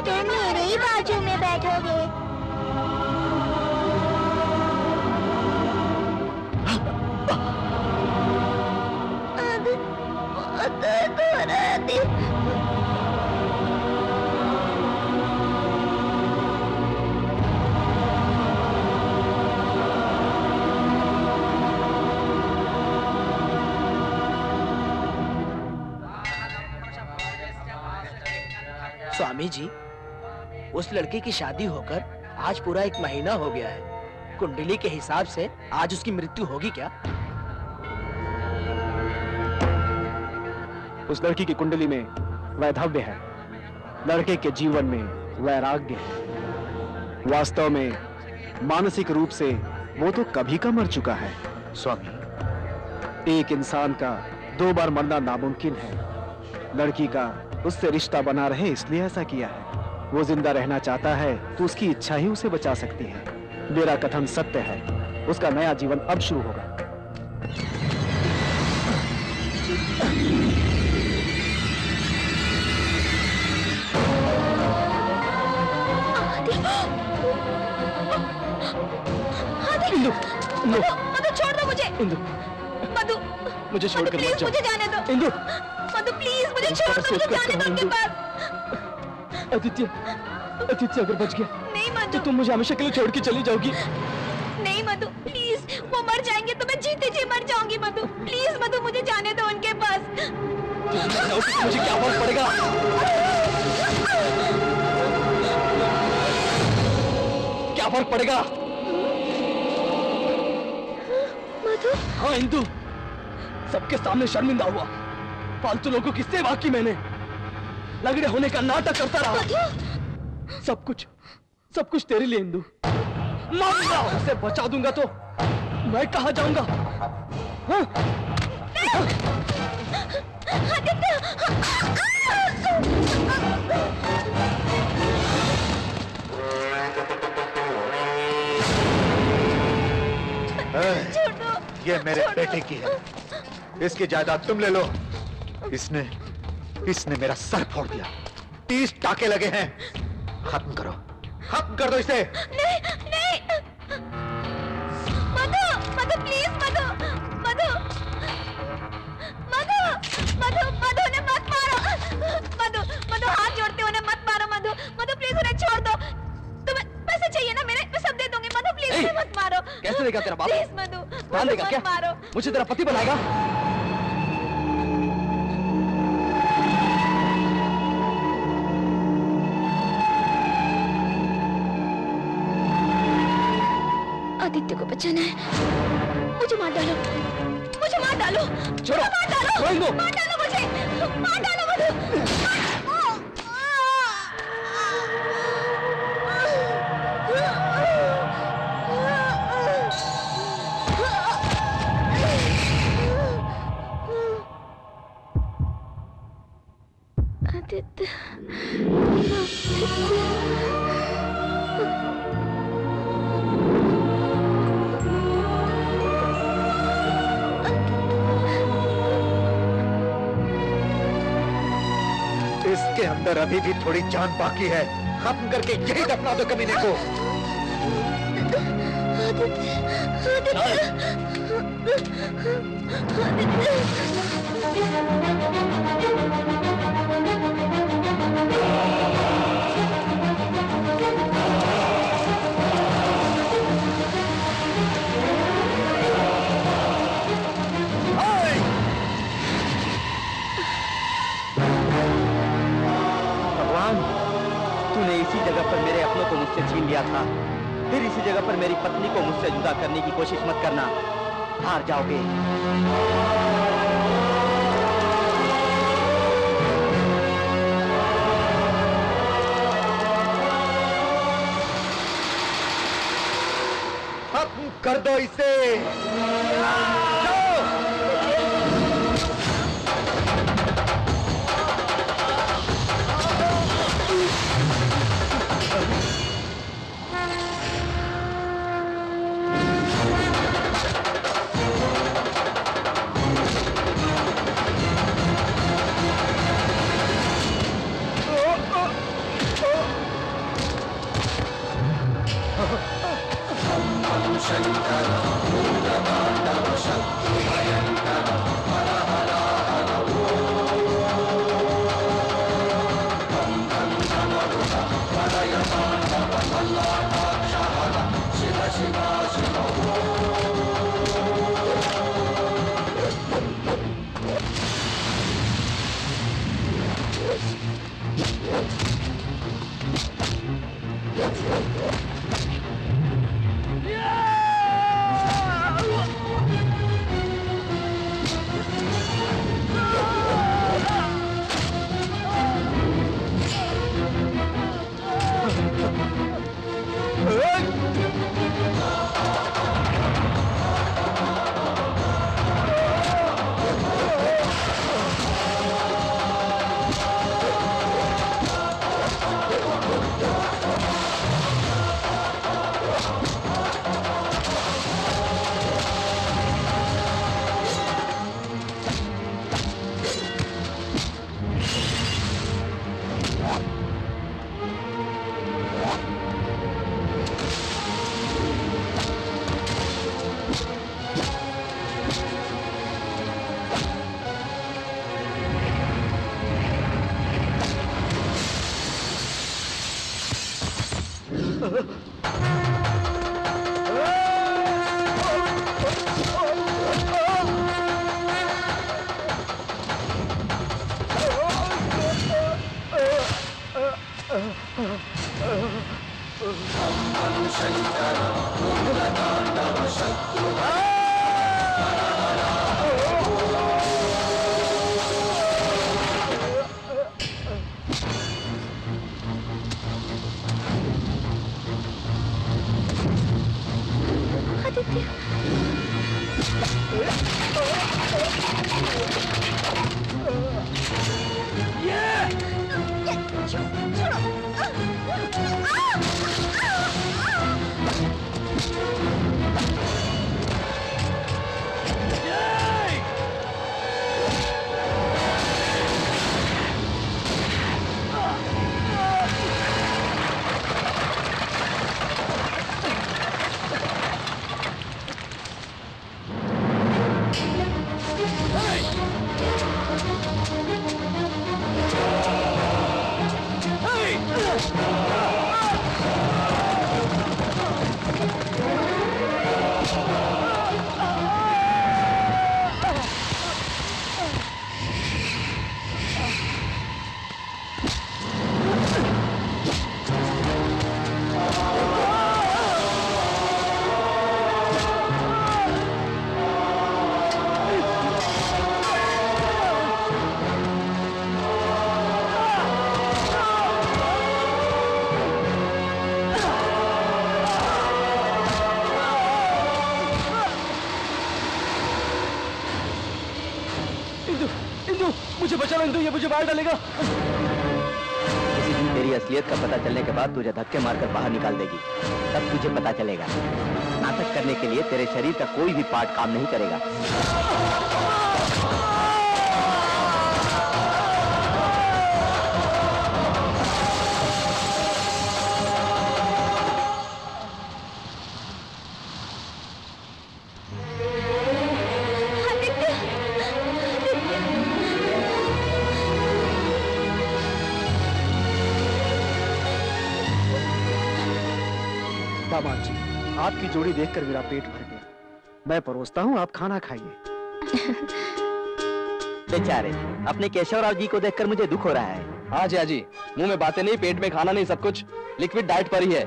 तुम मेरे ही बाजू में बैठोगे। अब बहुत दर्द हो रहा है। स्वामी जी, उस लड़के की शादी होकर आज पूरा 1 महीना हो गया है। कुंडली के हिसाब से आज उसकी मृत्यु होगी क्या? उस लड़की की कुंडली में वैधव्य है, लड़के के जीवन में वैराग्य है। वास्तव में मानसिक रूप से वो तो कभी का मर चुका है। स्वामी, एक इंसान का 2 बार मरना नामुमकिन है। लड़की का उससे रिश्ता बना रहे इसलिए ऐसा किया है। वो जिंदा रहना चाहता है तो उसकी इच्छा ही उसे बचा सकती है। मेरा कथन सत्य है। उसका नया जीवन अब शुरू होगा। इंदु, इंदु, मधु छोड़ दो मुझे। इंदु, मधु मुझे छोड़कर मत जाओ। मुझे जाने दो। इंदु, मधु प्लीज मुझे छोड़ दो, मुझे जाने दो उनके पास। आदित्य, आदित्य अगर बच गया नहीं मधु, तो तुम मुझे हमेशा के लिए छोड़ के चली जाओगी। नहीं मधु प्लीज, वो मर जाएंगे तो मैं जीते जी मर जाऊंगी। मधु प्लीज, मधु मुझे जाने दो उनके पास। मुझे क्या फर्क पड़ेगा? क्या फर्क पड़ेगा? मधु? हाँ इंदु, सबके सामने शर्मिंदा हुआ। फालतू लोगों की सेवा की मैंने, लगड़े होने का नाटक करता रहा। सब कुछ तेरे लिए इंदु। मारूंगा, उसे बचा दूंगा तो मैं कहाँ जाऊंगा? हाँ? ये मेरे बेटे की है, इसकी जायदाद तुम ले लो। इसने मेरा सर फोड़ दिया, 30 टाके लगे हैं। खत्म करो, खत्म कर दो इसे। नहीं नहीं मधु, मधु प्लीज, मधु मधु मधु मधु मधु ने मत मारो। मधु मधु हाथ जोड़ते हो, उन्हें मत मारो। मधु मधु प्लीज उन्हें छोड़ दो। तुम्हें पैसे चाहिए ना मेरे, मैं सब दे दूंगी। मधु प्लीज उन्हें मत मारो। कैसे देगा तेरा बाप? प्लीज मधु, मान देगा क्या? मारो। मुझे तेरा पति बनाएगा? आदित्य को बचाना है। मुझे मार डालो, मुझे मार डालो। छोड़ो, मार डालो, छोड़ दो। मार डालो मुझे, मार डालो मधु। आदित्य, इसके अंदर अभी भी थोड़ी जान बाकी है। खत्म करके यही दफना दो कमीने को। तूने इसी जगह पर मेरे अपनों को मुझसे छीन लिया था, फिर इसी जगह पर मेरी पत्नी को मुझसे जुदा करने की कोशिश मत करना, हार जाओगे। खत्म कर दो इसे। मुझे बचा लो इंदु, ये मुझे बाहर डालेगा। किसी दिन तेरी असलियत का पता चलने के बाद तुझे धक्के मारकर बाहर निकाल देगी, तब तुझे पता चलेगा। नाटक करने के लिए तेरे शरीर का कोई भी पार्ट काम नहीं करेगा। दामाद जी, आपकी जोड़ी देखकर मेरा पेट भर गया। मैं परोसता हूँ, आप खाना खाइए। बेचारे, अपने केशवराव जी को देखकर मुझे दुख हो रहा है। हाँ जी, मुंह में बातें नहीं, पेट में खाना नहीं, सब कुछ लिक्विड डाइट पर ही है।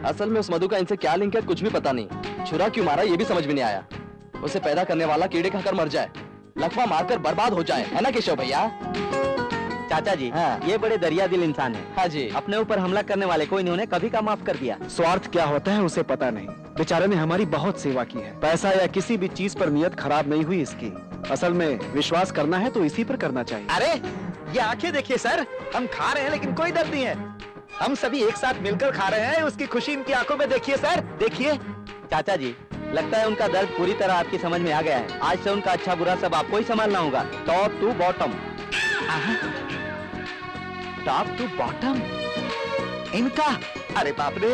असल में उस मधु का इनसे क्या लिंक है कुछ भी पता नहीं। छुरा क्यों मारा ये भी समझ में नहीं आया। उसे पैदा करने वाला कीड़े खाकर मर जाए, लकवा मारकर बर्बाद हो जाए, है ना केशव भैया? चाचा जी, हाँ। ये बड़े दरिया दिल इंसान है। हाँ जी। अपने ऊपर हमला करने वाले को इन्होंने कभी का माफ कर दिया। स्वार्थ क्या होता है उसे पता नहीं। बेचारे ने हमारी बहुत सेवा की है। पैसा या किसी भी चीज पर नियत खराब नहीं हुई इसकी। असल में विश्वास करना है तो इसी पर करना चाहिए। अरे ये आंखें देखिए सर, हम खा रहे हैं लेकिन कोई दर्द नहीं है। हम सभी एक साथ मिलकर खा रहे हैं, उसकी खुशी इनकी आंखों में देखिए सर, देखिए। चाचा जी, लगता है उनका दर्द पूरी तरह आपकी समझ में आ गया है। आज से उनका अच्छा बुरा सब आपको ही संभालना होगा, top to bottom. Top to bottom इनका? अरे बाप रे,